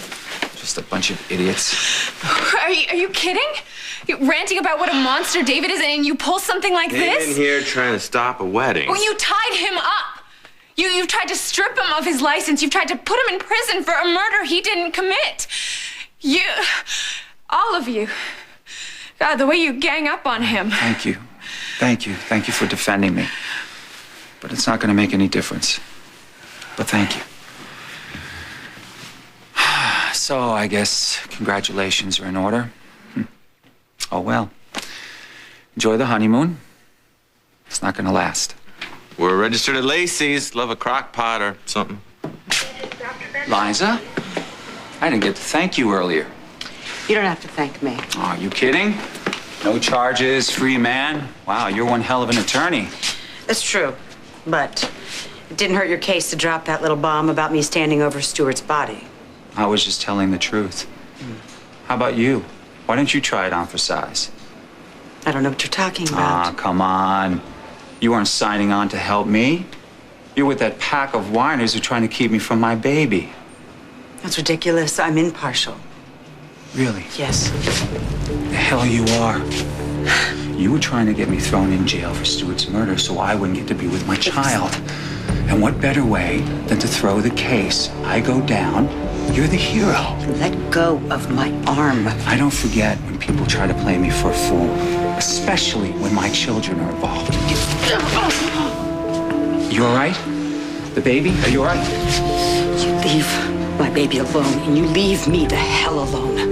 Just a bunch of idiots. Are you kidding? You ranting about what a monster David is, and you pull something like this? In here trying to stop a wedding. Well, you tied him up. You've tried to strip him of his license. You've tried to put him in prison for a murder he didn't commit. All of you. God, the way you gang up on him. Thank you. Thank you. Thank you for defending me. But it's not going to make any difference. But thank you. So I guess congratulations are in order. Oh, well. Enjoy the honeymoon. It's not going to last. We're registered at Lacey's. Love a crock pot or something. Liza, I didn't get to thank you earlier. You don't have to thank me. Oh, are you kidding? No charges, free man. Wow, you're one hell of an attorney. That's true, but it didn't hurt your case to drop that little bomb about me standing over Stuart's body. I was just telling the truth. How about you? Why don't you try it on for size? I don't know what you're talking about. Ah, come on. You weren't signing on to help me. You're with that pack of whiners who are trying to keep me from my baby. That's ridiculous. I'm impartial. Really? Yes. The hell you are. You were trying to get me thrown in jail for Stuart's murder so I wouldn't get to be with my child. And what better way than to throw the case? I go down, you're the hero. Let go of my arm. I don't forget when people try to play me for a fool, especially when my children are involved. You all right? The baby? Are you all right? You leave my baby alone, and you leave me the hell alone.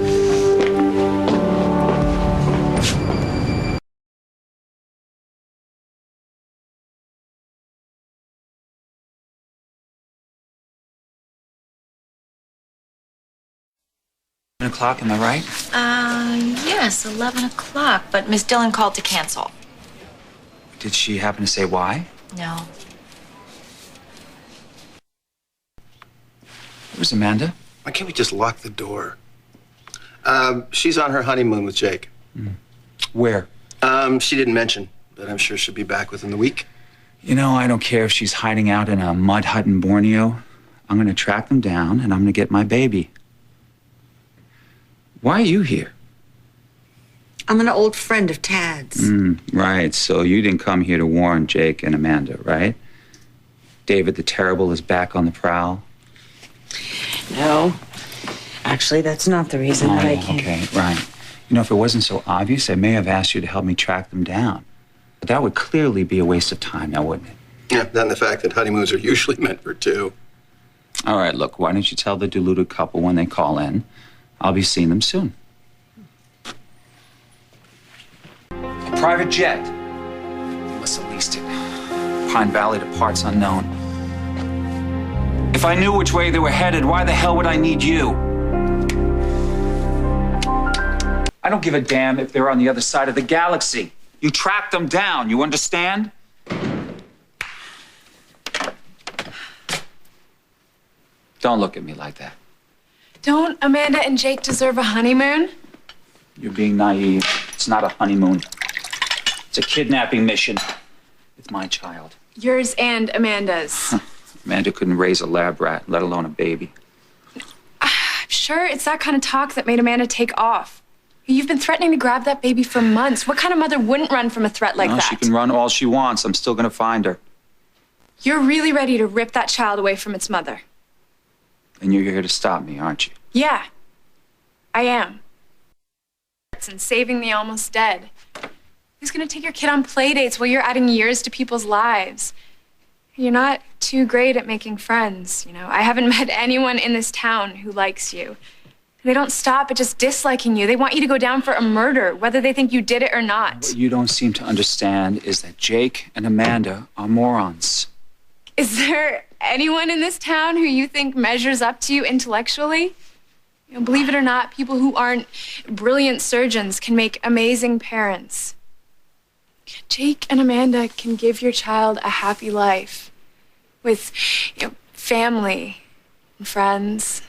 O'clock, am I right? Yes, 11 o'clock, but Miss Dillon called to cancel. Did she happen to say why? No. Where's Amanda? Why can't we just lock the door? She's on her honeymoon with Jake. Where? She didn't mention, but I'm sure she'll be back within the week. You know, I don't care if she's hiding out in a mud hut in Borneo. I'm gonna track them down and I'm gonna get my baby. Why are you here? I'm an old friend of Tad's. Right, so you didn't come here to warn Jake and Amanda, right? David the Terrible is back on the prowl. No. Actually, that's not the reason that I came. Okay, right. You know, if it wasn't so obvious, I may have asked you to help me track them down. But that would clearly be a waste of time now, wouldn't it? Yeah, not in the fact that honeymoons are usually meant for two. All right, look, why don't you tell the deluded couple when they call in? I'll be seeing them soon. A private jet. They must have leased it. Pine Valley to parts unknown. If I knew which way they were headed, why the hell would I need you? I don't give a damn if they're on the other side of the galaxy. You track them down, you understand? Don't look at me like that. Don't Amanda and Jake deserve a honeymoon? You're being naive. It's not a honeymoon. It's a kidnapping mission with my child. Yours and Amanda's. Amanda couldn't raise a lab rat, let alone a baby. I'm sure it's that kind of talk that made Amanda take off. You've been threatening to grab that baby for months. What kind of mother wouldn't run from a threat like that? She can run all she wants. I'm still gonna find her. You're really ready to rip that child away from its mother. And you're here to stop me, aren't you? Yeah, I am. And saving the almost dead. Who's gonna take your kid on play dates while you're adding years to people's lives? You're not too great at making friends, you know. I haven't met anyone in this town who likes you. They don't stop at just disliking you. They want you to go down for a murder, whether they think you did it or not. What you don't seem to understand is that Jake and Amanda are morons. Is there anyone in this town who you think measures up to you intellectually? You know, believe it or not, people who aren't brilliant surgeons can make amazing parents. Jake and Amanda can give your child a happy life with, you know, family and friends,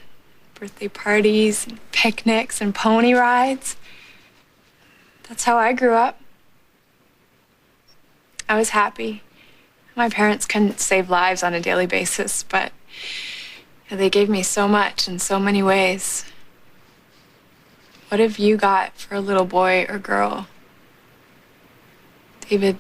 birthday parties and picnics and pony rides. That's how I grew up. I was happy. My parents couldn't save lives on a daily basis, but they gave me so much in so many ways. What have you got for a little boy or girl? David,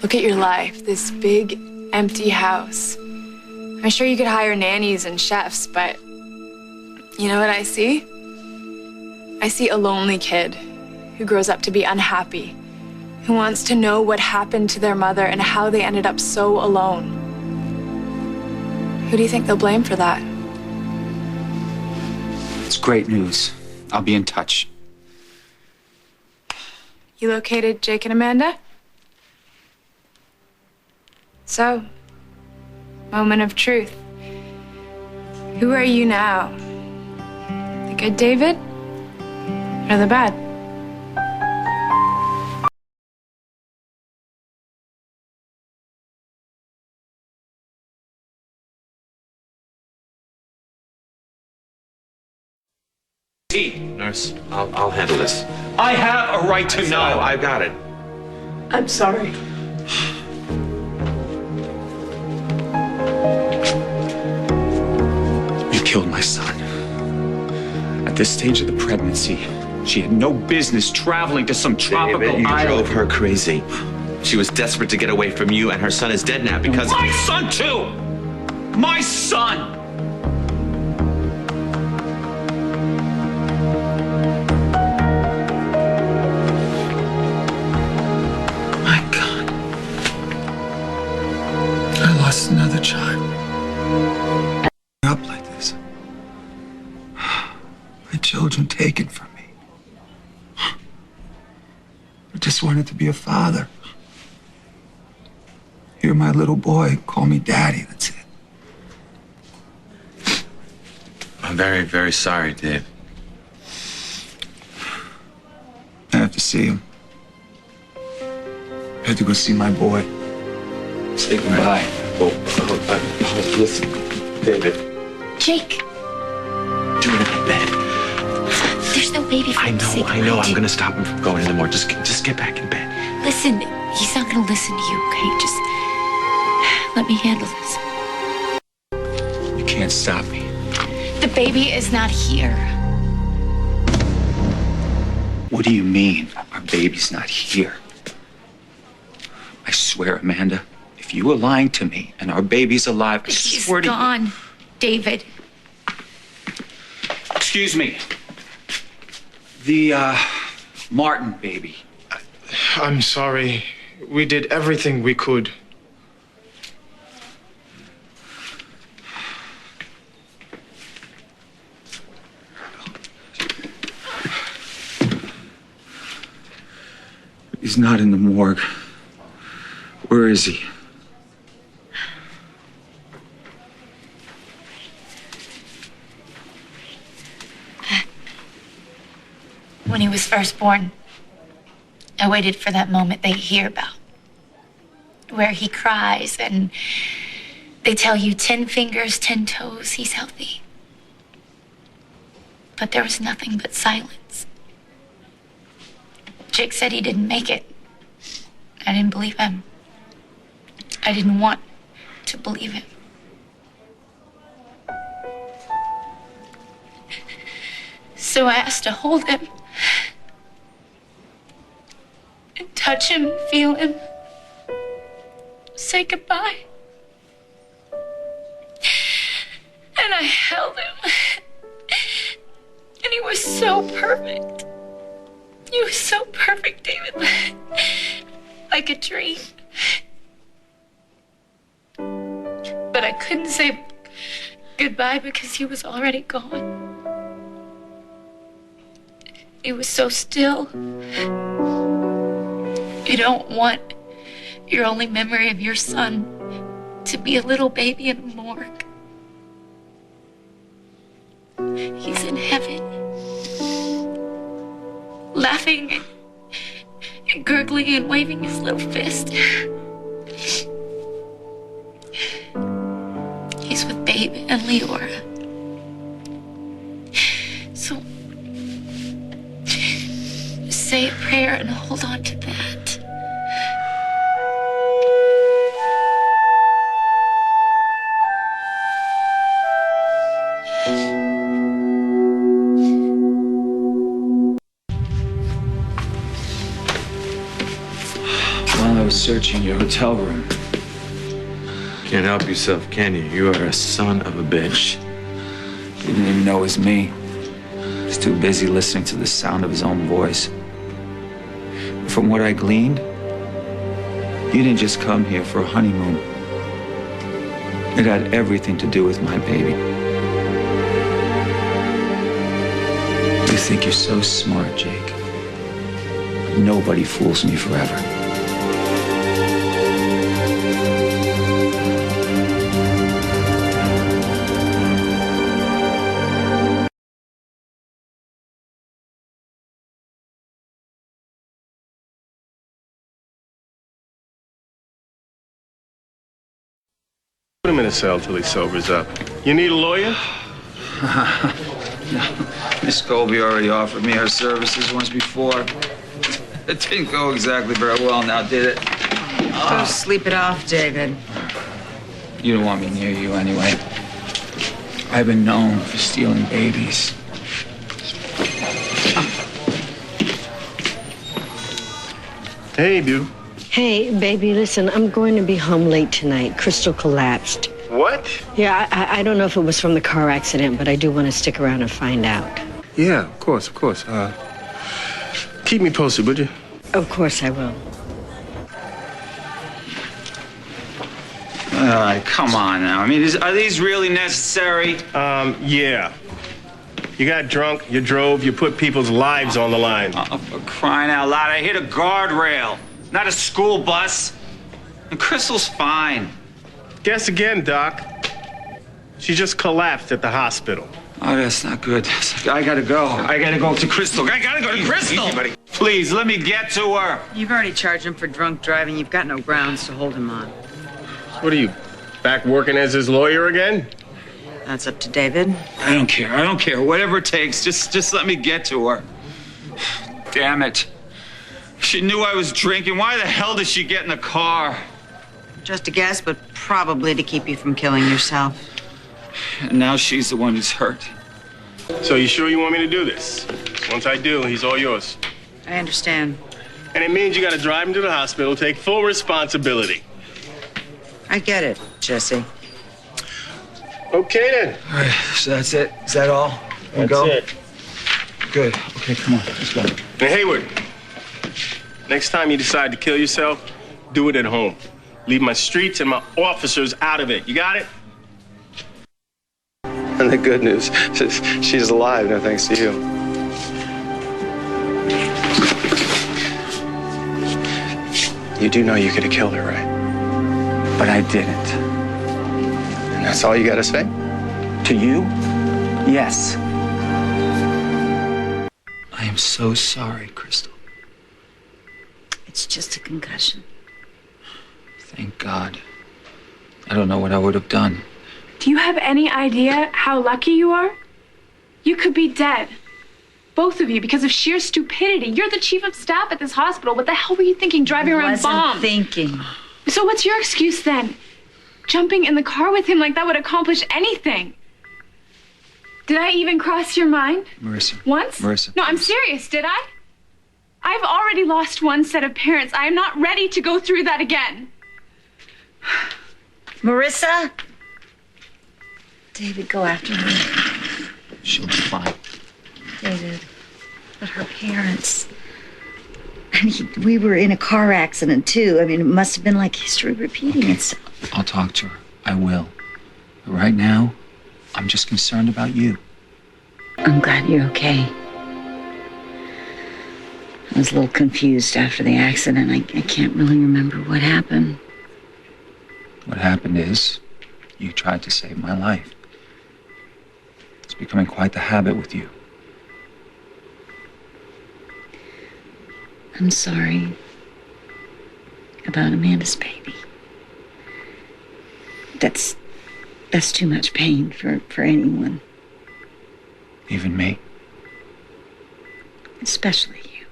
look at your life, this big, empty house. I'm sure you could hire nannies and chefs, but you know what I see? I see a lonely kid who grows up to be unhappy, who wants to know what happened to their mother and how they ended up so alone. Who do you think they'll blame for that? It's great news. I'll be in touch. You located Jake and Amanda? So, moment of truth. Who are you now? The good David? Or the bad? Nurse, I'll handle this. I have a right to know. I've got it. I'm sorry. You killed my son. At this stage of the pregnancy, she had no business traveling to some tropical David, you island. drove her crazy. She was desperate to get away from you, and her son is dead now because... My son, too! My son! My God. I lost another child. Up like this. My children taken from me. I just wanted to be a father. Hear my little boy call me daddy, that's it. I'm very, very sorry, Dave. I have to see him. I have to go see my boy. Say goodbye. Listen, David. Jake, Do it in bed. there's no baby for him to say I know. goodbye I'm gonna stop him from going anymore. Just get back in bed. to. Listen, he's not gonna listen to you, okay? Just let me handle this. You can't stop me. The baby is not here. What do you mean, our baby's not here? I swear, Amanda, if you were lying to me and our baby's alive, I He's swear to you. gone, David. Excuse me. The, Martin baby. I'm sorry. We did everything we could. He's not in the morgue. Where is he? When he was first born, I waited for that moment they hear about, where he cries and they tell you 10 fingers, 10 toes, he's healthy. But there was nothing but silence. Jake said he didn't make it. I didn't believe him. I didn't want to believe him. So I asked to hold him and touch him, feel him, say goodbye. And I held him. And he was so perfect. He was so perfect, David. Like a dream. But I couldn't say goodbye because he was already gone. He was so still. You don't want your only memory of your son to be a little baby in a morgue. He's in heaven, laughing and gurgling and waving his little fist. He's with Babe and Leora. So say a prayer and hold on to that. While I was searching your hotel room. Can't help yourself, can you? You are a son of a bitch. He didn't even know it was me. He was too busy listening to the sound of his own voice. From what I gleaned, you didn't just come here for a honeymoon. It had everything to do with my baby. You think you're so smart, Jake. Nobody fools me forever. Put him in a cell till he sobers up. You need a lawyer? Miss Colby already offered me her services once before. It didn't go exactly very well now, did it? Go sleep it off, David. You don't want me near you anyway. I've been known for stealing babies. Hey, Beau. Hey, baby, listen, I'm going to be home late tonight. Crystal collapsed. What? Yeah, I don't know if it was from the car accident, but I do want to stick around and find out. Yeah, of course. Keep me posted, would you? Of course I will. Come on now. I mean, are these really necessary? Yeah. You got drunk, you drove, you put people's lives on the line. Oh, for crying out loud, I hit a guardrail, not a school bus. And Crystal's fine. Guess again, Doc. She just collapsed at the hospital. Oh, that's not good. I gotta go. I gotta go to Crystal. I gotta go to Crystal. Easy, buddy. Please, let me get to her. You've already charged him for drunk driving. You've got no grounds to hold him on. What are you, back working as his lawyer again? That's up to David. I don't care. Whatever it takes. Just let me get to her. Damn it. She knew I was drinking. Why the hell did she get in the car? Just a guess, but probably to keep you from killing yourself. And now she's the one who's hurt. So you sure you want me to do this? Once I do, he's all yours. I understand. And it means you gotta drive him to the hospital, take full responsibility. I get it, Jesse. Okay, then. All right, so that's it? Is that all? That's it. Good. Okay, come on, let's go. And Hayward, next time you decide to kill yourself, do it at home. Leave my streets and my officers out of it. You got it? And the good news is she's alive, no thanks to you. You do know you could have killed her, right? But I didn't. And that's all you gotta say? To you? Yes. I am so sorry, Crystal. It's just a concussion. Thank God. I don't know what I would have done. Do you have any idea how lucky you are? You could be dead. Both of you, because of sheer stupidity. You're the chief of staff at this hospital. What the hell were you thinking driving around bombs? Thinking. So what's your excuse then? Jumping in the car with him like that would accomplish anything. Did I even cross your mind? Marissa. Once? Marissa. No, I'm serious. Did I? I've already lost one set of parents. I am not ready to go through that again. Marissa? David, go after her. She'll be fine. David, but her parents. We were in a car accident, too. I mean, it must have been like history repeating itself. I'll talk to her. I will. But right now, I'm just concerned about you. I'm glad you're okay. I was a little confused after the accident. I can't really remember what happened. What happened is, you tried to save my life. It's becoming quite the habit with you. I'm sorry about Amanda's baby. That's too much pain for anyone. Even me. Especially you.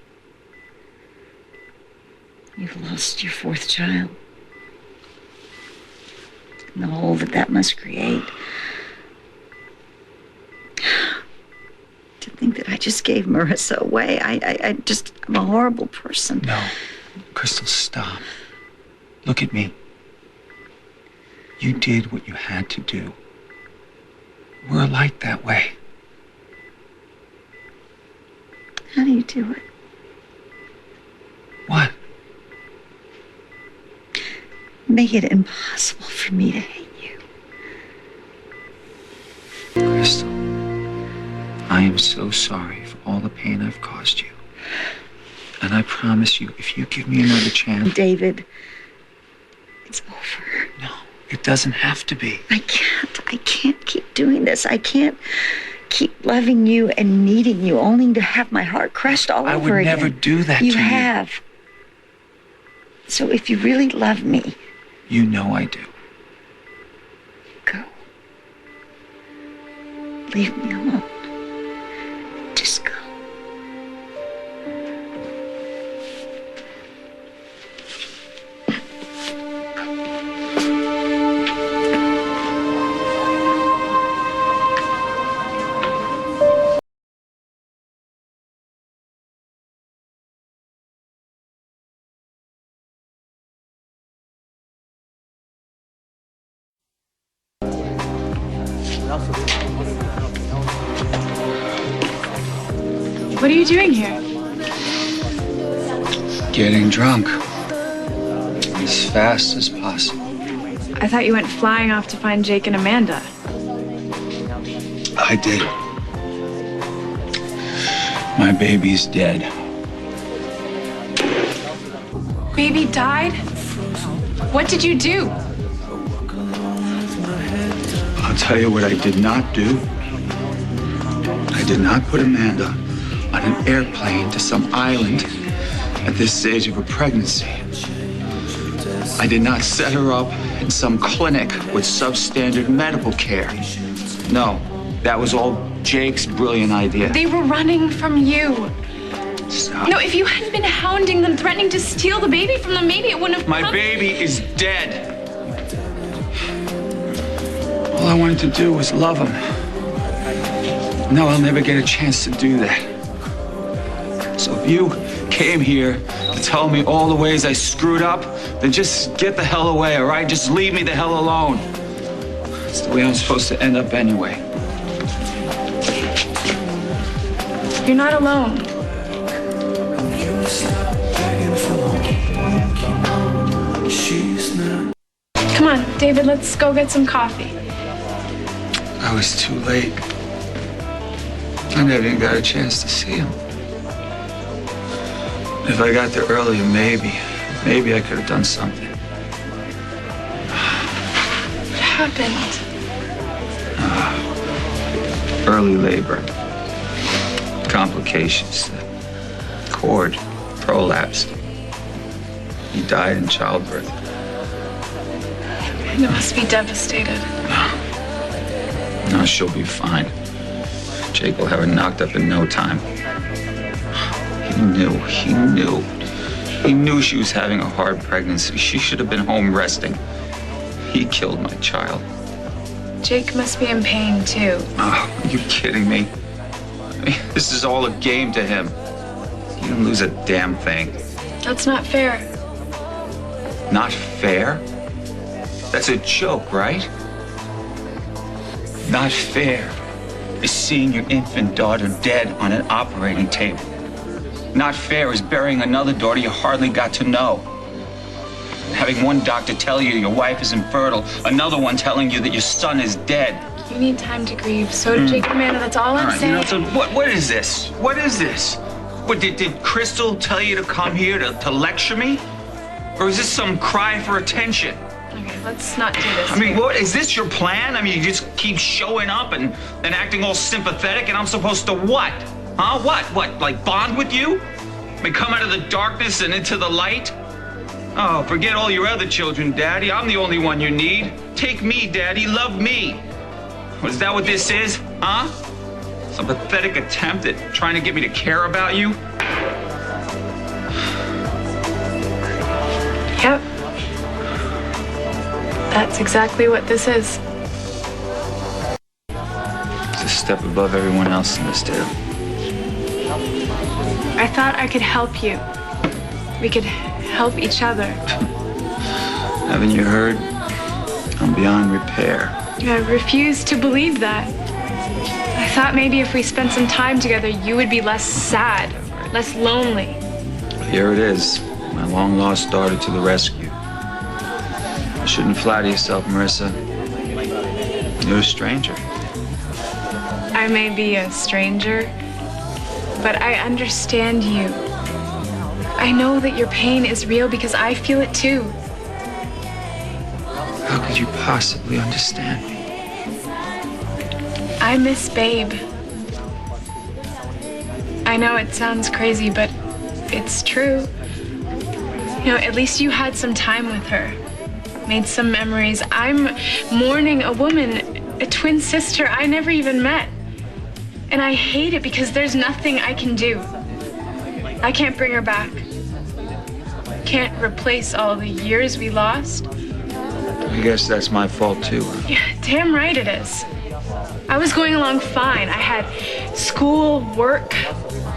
You've lost your fourth child. And the hole that must create. To think that I just gave Marissa away. I'm a horrible person. No. Crystal, stop. Look at me. You did what you had to do. We're alike that way. How do you do it? What? Make it impossible for me to hate you. Crystal, I am so sorry for all the pain I've caused you. And I promise you, if you give me another chance... David, it's over. No, it doesn't have to be. I can't keep doing this. I can't keep loving you and needing you, only to have my heart crushed all over again. I would never do that to you. You have. So if you really love me... You know I do. Go. Leave me alone. Just go. What are you doing here? Getting drunk. As fast as possible. I thought you went flying off to find Jake and Amanda. I did. My baby's dead. Baby died? What did you do? I'll tell you what I did not do. I did not put Amanda on an airplane to some island at this stage of her pregnancy. I did not set her up in some clinic with substandard medical care. No, that was all Jake's brilliant idea. They were running from you. Stop. No, if you hadn't been hounding them, threatening to steal the baby from them, maybe it wouldn't have My come. baby is dead. All I wanted to do was love him. No, I'll never get a chance to do that. So if you came here to tell me all the ways I screwed up, then just get the hell away, all right? Just leave me the hell alone. It's the way I'm supposed to end up anyway. You're not alone. Come on, David, let's go get some coffee. I was too late. I never even got a chance to see him. If I got there earlier, maybe I could have done something. What happened? Early labor. Complications. The cord prolapsed. He died in childbirth. You must be devastated. No, she'll be fine. Jake will have her knocked up in no time. He knew she was having a hard pregnancy. She should have been home resting. He killed my child. Jake must be in pain, too. Oh, are you kidding me? I mean, this is all a game to him. He didn't lose a damn thing. That's not fair. Not fair? That's a joke, right? Not fair is seeing your infant daughter dead on an operating table. Not fair is burying another daughter you hardly got to know. Having one doctor tell you your wife is infertile, another one telling you that your son is dead. You need time to grieve. So did Jake Amanda. That's all I'm saying. You know, so what is this? What is this? What, did Crystal tell you to come here to lecture me? Or is this some cry for attention? Okay, let's not do this. I mean, what, is this your plan? I mean, you just keep showing up and acting all sympathetic, and I'm supposed to what? Huh? What, like bond with you? I mean, come out of the darkness and into the light? Oh, forget all your other children, Daddy. I'm the only one you need. Take me, Daddy. Love me. Is that what this is? Huh? Some pathetic attempt at trying to get me to care about you? Yep. That's exactly what this is. It's a step above everyone else in this town. I thought I could help you. We could help each other. Haven't you heard? I'm beyond repair. I refuse to believe that. I thought maybe if we spent some time together, you would be less sad, less lonely. Here it is, my long-lost daughter to the rescue. You shouldn't flatter yourself, Marissa. You're a stranger. I may be a stranger, but I understand you. I know that your pain is real because I feel it too. How could you possibly understand me? I miss Babe. I know it sounds crazy, but it's true. You know, at least you had some time with her, made some memories. I'm mourning a woman, a twin sister I never even met. And I hate it because there's nothing I can do. I can't bring her back. Can't replace all the years we lost. I guess that's my fault too. Yeah, damn right it is. I was going along fine. I had school, work.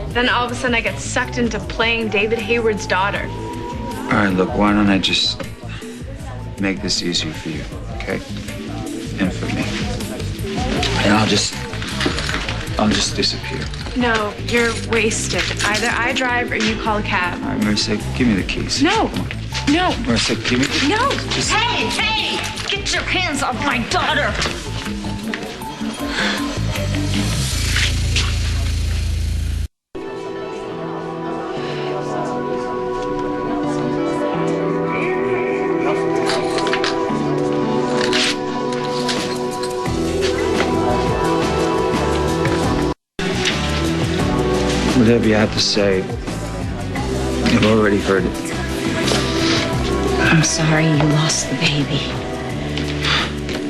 Then all of a sudden I got sucked into playing David Hayward's daughter. All right, look, why don't I just make this easier for you, okay? And for me. And I'll just disappear. No, you're wasted. Either I drive or you call a cab. All right, Marissa, give me the keys. No, no. Marissa, give me the No. Just... Hey, get your hands off my daughter. Whatever you have to say, I've already heard it. I'm sorry you lost the baby.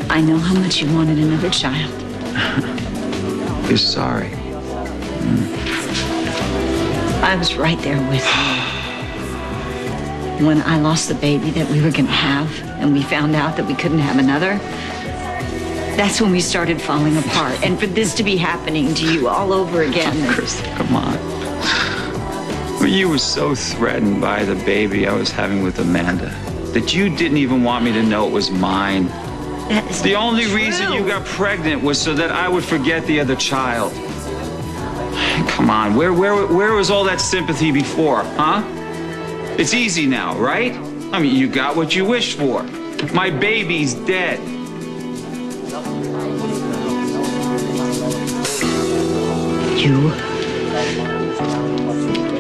I know how much you wanted another child. You're sorry. I was right there with you. When I lost the baby that we were going to have, and we found out that we couldn't have another, that's when we started falling apart. And for this to be happening to you all over again. Chris, come on. Well, you were so threatened by the baby I was having with Amanda that you didn't even want me to know it was mine. That is the only true. reason you got pregnant was so that I would forget the other child. Come on, where was all that sympathy before, huh? It's easy now, right? I mean, you got what you wished for. My baby's dead.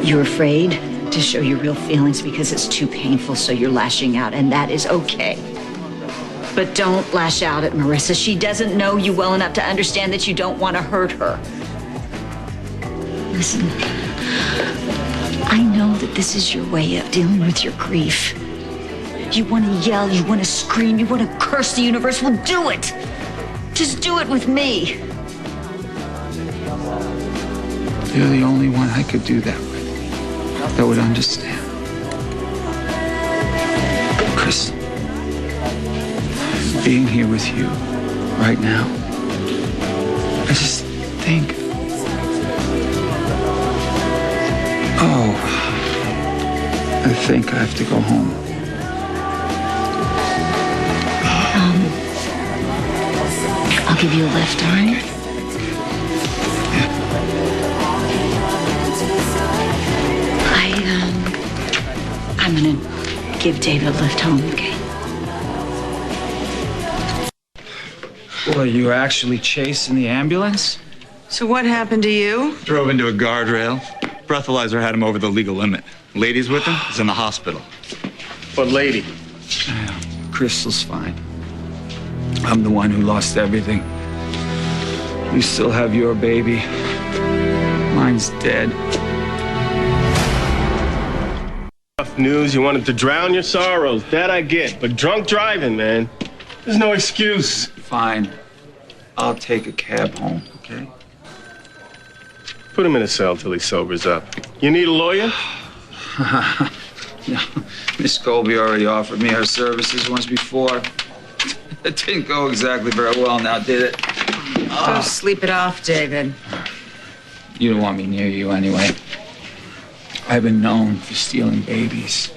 You're afraid to show your real feelings because it's too painful, so you're lashing out, and that is okay. But don't lash out at Marissa. She doesn't know you well enough to understand that you don't want to hurt her. Listen, I know that this is your way of dealing with your grief. You want to yell, you want to scream, you want to curse the universe. Well, do it. Just do it with me. You're the only one I could do that with, that would understand. Chris, being here with you right now. I just think, oh, I think I have to go home. I'll give you a lift, all right? I'm gonna give David a lift home, okay? Well, you were actually chasing the ambulance? So what happened to you? Drove into a guardrail. Breathalyzer had him over the legal limit. Lady's with him. He's in the hospital. What lady? Crystal's fine. I'm the one who lost everything. You still have your baby. Mine's dead. Tough news, you wanted to drown your sorrows. That I get. But drunk driving, man. There's no excuse. Fine. I'll take a cab home, okay? Put him in a cell till he sobers up. You need a lawyer? No. Miss Colby already offered me her services once before. It didn't go exactly very well now, did it? Go sleep it off, David. You don't want me near you anyway. I've been known for stealing babies.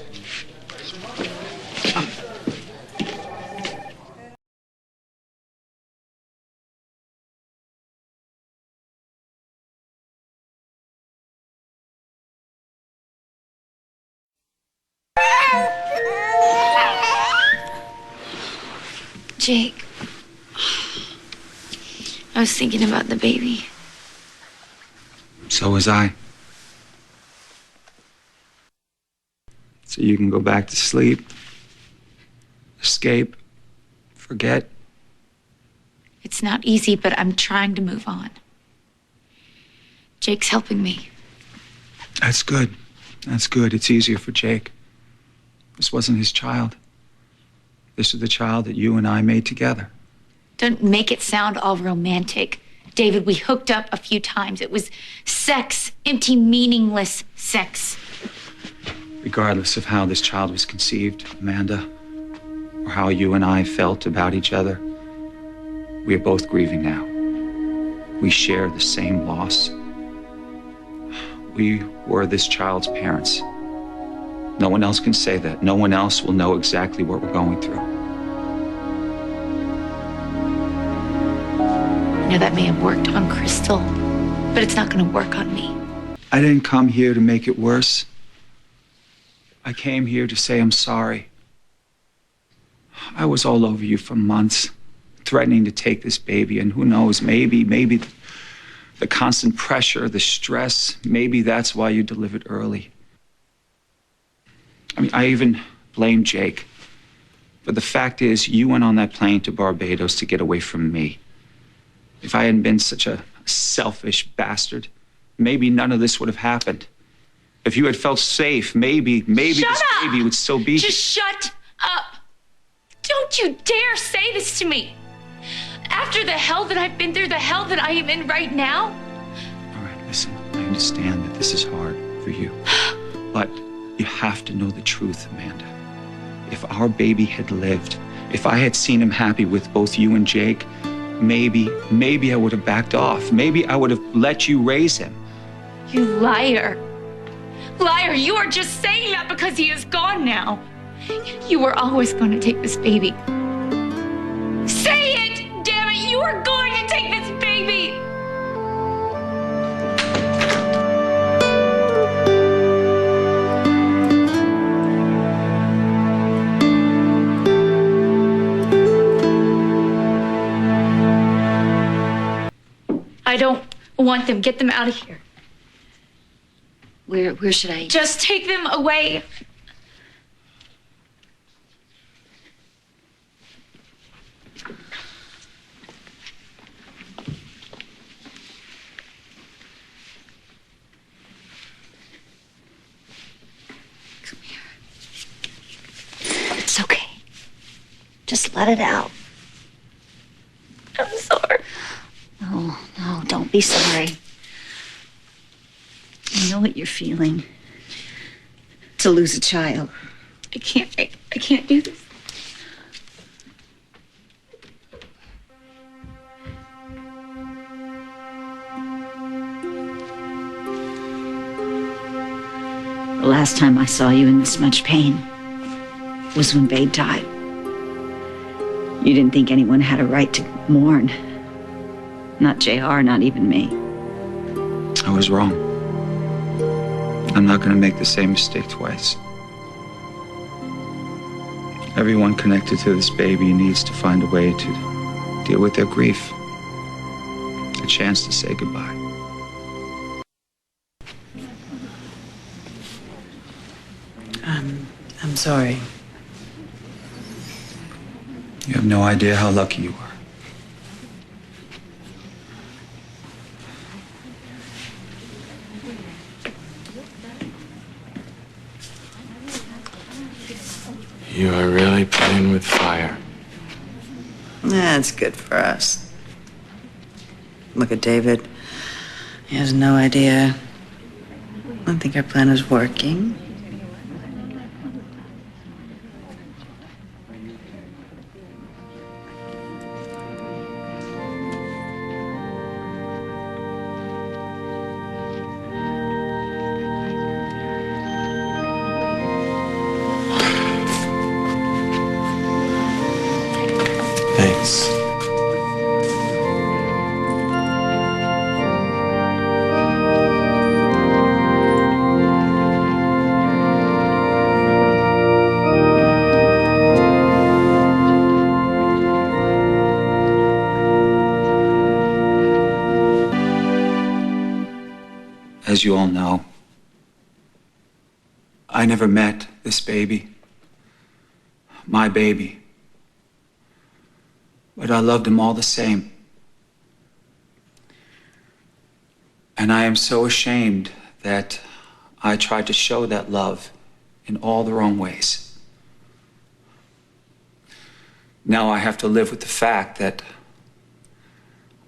Jake, I was thinking about the baby. So was I. So you can go back to sleep, escape, forget. It's not easy, but I'm trying to move on. Jake's helping me. That's good. That's good. It's easier for Jake. This wasn't his child. This is the child that you and I made together. Don't make it sound all romantic. David, we hooked up a few times. It was sex, empty, meaningless sex. Regardless of how this child was conceived, Amanda, or how you and I felt about each other, we are both grieving now. We share the same loss. We were this child's parents. No one else can say that. No one else will know exactly what we're going through. I know that may have worked on Crystal, but it's not going to work on me. I didn't come here to make it worse. I came here to say I'm sorry. I was all over you for months, threatening to take this baby, and who knows, maybe the constant pressure, the stress, maybe that's why you delivered early. I mean, I even blame Jake. But the fact is, you went on that plane to Barbados to get away from me. If I hadn't been such a selfish bastard, maybe none of this would have happened. If you had felt safe, maybe this baby would still be here. Just shut up. Don't you dare say this to me. After the hell that I've been through, the hell that I am in right now. All right, listen, I understand that this is hard for you. But you have to know the truth, Amanda. If our baby had lived, if I had seen him happy with both you and Jake, maybe I would have backed off. Maybe I would have let you raise him. You liar. Liar, you are just saying that because he is gone now. You were always going to take this baby. Say it! Damn it, you are going to take this baby! I don't want them. Get them out of here. Where should I? Just take them away. Come here. It's okay. Just let it out. I'm sorry. No, don't be sorry. I know what you're feeling. To lose a child. I can't do this. last time I saw you in this much pain was when Babe died. You didn't think anyone had a right to mourn. Not JR, not even me. I was wrong. I'm not going to make the same mistake twice. Everyone connected to this baby needs to find a way to deal with their grief. A chance to say goodbye. I'm sorry. You have no idea how lucky you are. You are really playing with fire. That's good for us. Look at David. He has no idea. I think our plan is working. Thanks. As you all know, I never met this baby. My baby. But I loved him all the same. And I am so ashamed that I tried to show that love in all the wrong ways. Now I have to live with the fact that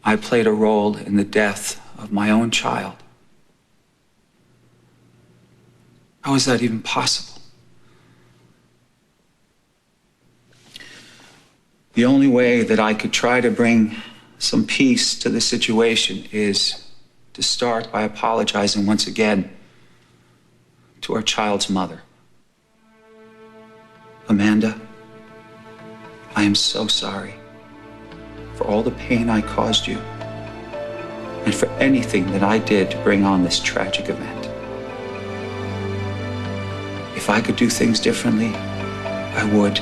I played a role in the death of my own child. How is that even possible? The only way that I could try to bring some peace to the situation is to start by apologizing once again to our child's mother. Amanda, I am so sorry for all the pain I caused you and for anything that I did to bring on this tragic event. If I could do things differently, I would.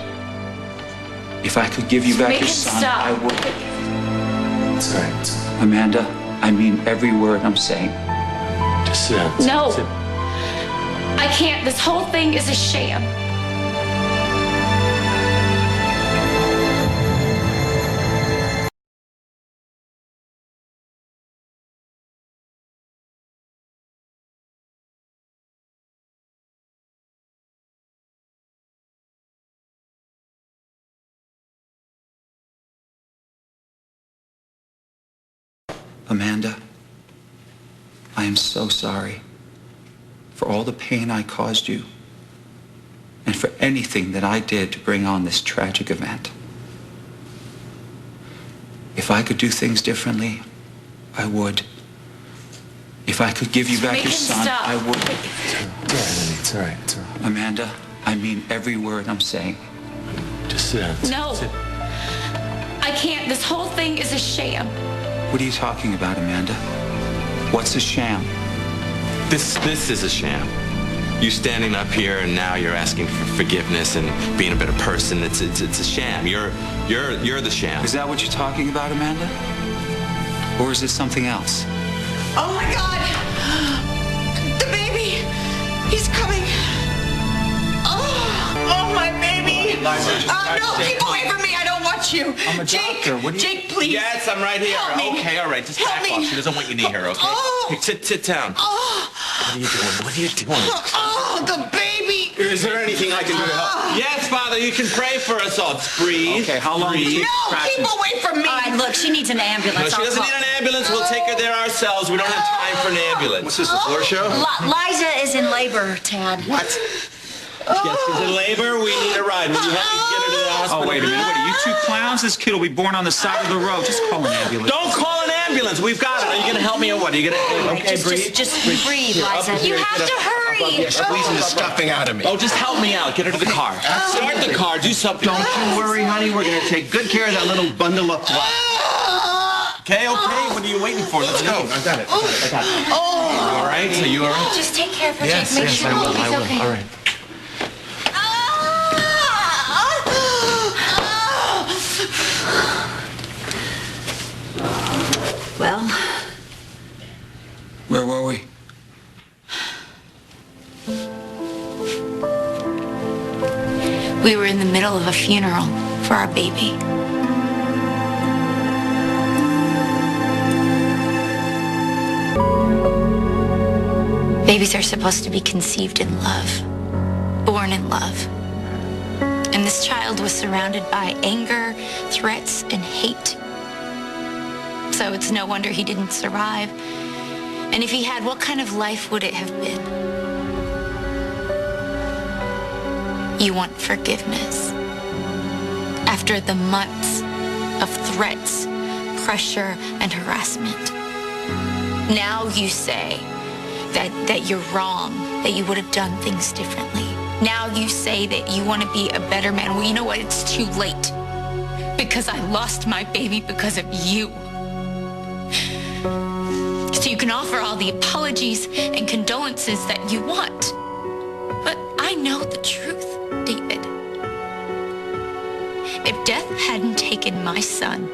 If I could give you back your son, I would. It's all right. Amanda, I mean every word I'm saying. Just sit down. No. Sit. I can't. This whole thing is a sham. Amanda, I am so sorry for all the pain I caused you and for anything that I did to bring on this tragic event. If I could do things differently, I would. If I could give you back your son, I would. It's all right. It's all right. Amanda, I mean every word I'm saying. Just sit down. No. Sit. I can't. This whole thing is a sham. What are you talking about, Amanda? What's a sham? This is a sham. You standing up here and now you're asking for forgiveness and being a better person. It's a sham. You're the sham. Is that what you're talking about, Amanda? Or is it something else? Oh my God! The baby! He's coming! Oh my baby! No, keep away from me! I don't want you! I'm a doctor. What do you... Jake, please! Yes, I'm right here. Help me. Okay, all right. Just Help back me. off. She doesn't want you near her, okay? Oh. Here, sit down. Oh, What are you doing? What are you doing? oh, the baby! Is there anything I can do to help? Yes, Father, you can pray for us all. Breathe. Okay, how long? Breathe. No, keep away from me! All right, look, she needs an ambulance. No, she doesn't need an ambulance. We'll take her there ourselves. We don't have time for an ambulance. What's this, a floor show? Liza is in labor, Tad. What? Yes, she's in labor. We need a ride. Will you help me get her to the hospital? Oh, wait a minute. What are you two clowns? This kid will be born on the side of the road. Just call an ambulance. Don't call an ambulance. We've got it. Are you going to help me or what? Are you going to... Okay, breathe. Just breathe, Liza. Up here, You have get to up. hurry. You're squeezing the stuffing out of me. Oh, just help me out. Get her to the car. Start the car. Do something. Don't you worry, honey. We're going to take good care of that little bundle of flesh. Okay. What are you waiting for? Let's go. I got it. I got it. You all right? Are you all right? Just take care of her, Yes, Jake. Make yes, sure I will. he's I will. okay. All right. Well, Where were we? We were in the middle of a funeral for our baby. Babies are supposed to be conceived in love, born in love. And this child was surrounded by anger, threats, and hate. So it's no wonder he didn't survive. And if he had, what kind of life would it have been? You want forgiveness. After the months of threats, pressure, and harassment. Now you say that you're wrong, that you would have done things differently. Now you say that you want to be a better man. Well, you know what? It's too late. Because I lost my baby because of you. So you can offer all the apologies and condolences that you want. But I know the truth, David. If death hadn't taken my son,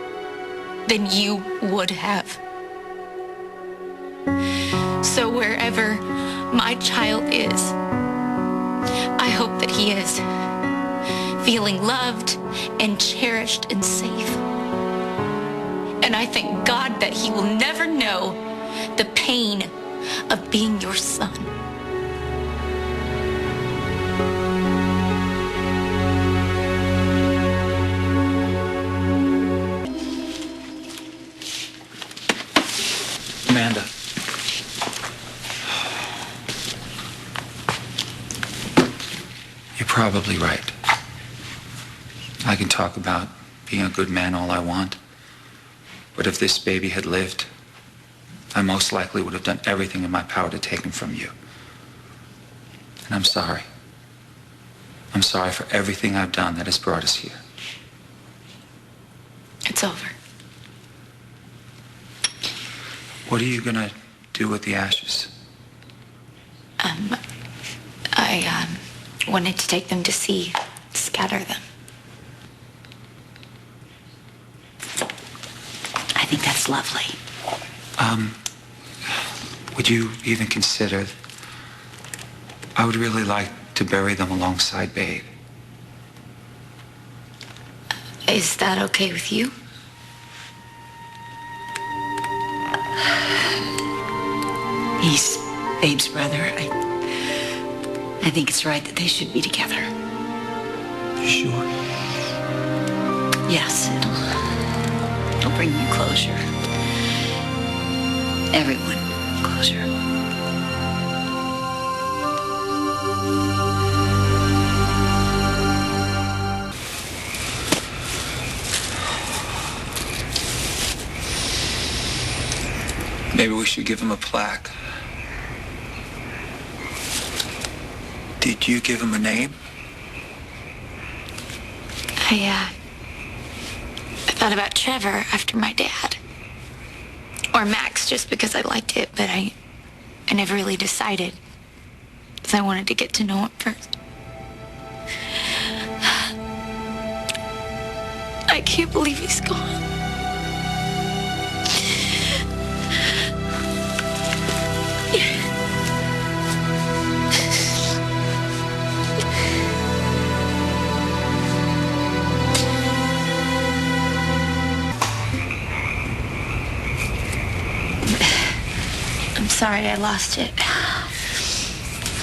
then you would have. So wherever my child is, I hope that he is feeling loved and cherished and safe. And I thank God that he will never know the pain of being your son. Amanda. You're probably right. I can talk about being a good man all I want. But if this baby had lived, I most likely would have done everything in my power to take him from you. And I'm sorry. I'm sorry for everything I've done that has brought us here. It's over. What are you gonna do with the ashes? I wanted to take them to sea, scatter them. I think that's lovely. Would you even consider... I would really like to bury them alongside Babe. Is that okay with you? He's Babe's brother. I think it's right that they should be together. Sure. Yes, it'll bring you closure. Everyone closure. Maybe we should give him a plaque. Did you give him a name? I thought about Trevor after my dad. Or Max, just because I liked it, but I never really decided. Because I wanted to get to know him first. I can't believe he's gone. I'm sorry I lost it.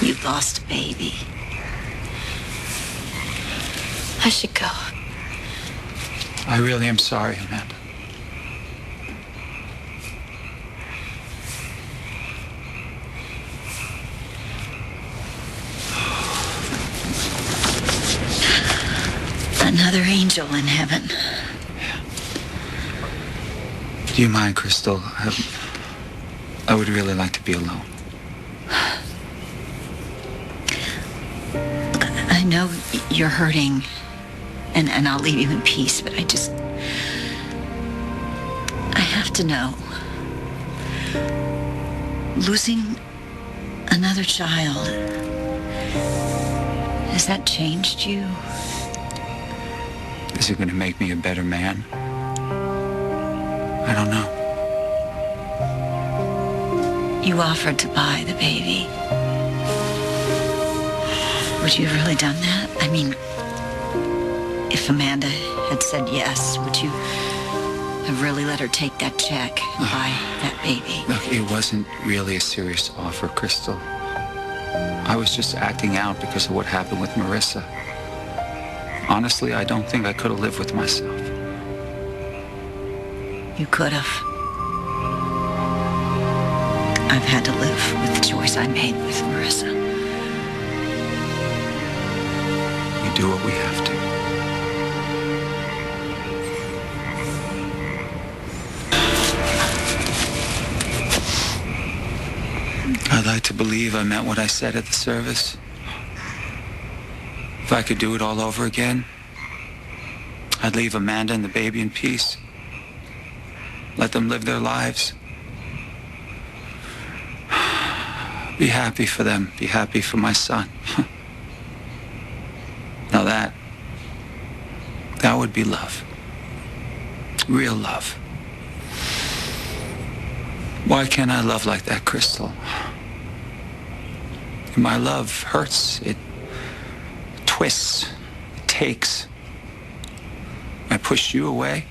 You lost a baby. I should go. I really am sorry, Amanda. Another angel in heaven. Do you mind, Crystal? I would really like to be alone. know you're hurting, and I'll leave you in peace, but I have to know. Losing another child, has that changed you? Is it going to make me a better man? I don't know. You offered to buy the baby. Would you have really done that? I mean, if Amanda had said yes, would you have really let her take that check and buy that baby? Look, it wasn't really a serious offer, Crystal. I was just acting out because of what happened with Marissa. Honestly, I don't think I could have lived with myself. You could have. I've had to live with the choice I made with Marissa. We do what we have to. I'd like to believe I meant what I said at the service. If I could do it all over again, I'd leave Amanda and the baby in peace. Let them live their lives. Be happy for them. Be happy for my son. Now that would be love. Real love. Why can't I love like that, Crystal? My love hurts. It twists. It takes. I pushed you away.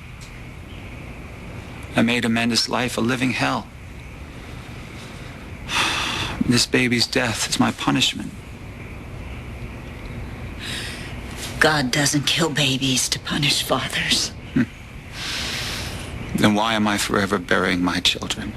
I made Amanda's life a living hell. This baby's death is my punishment. God doesn't kill babies to punish fathers. Then why am I forever burying my children?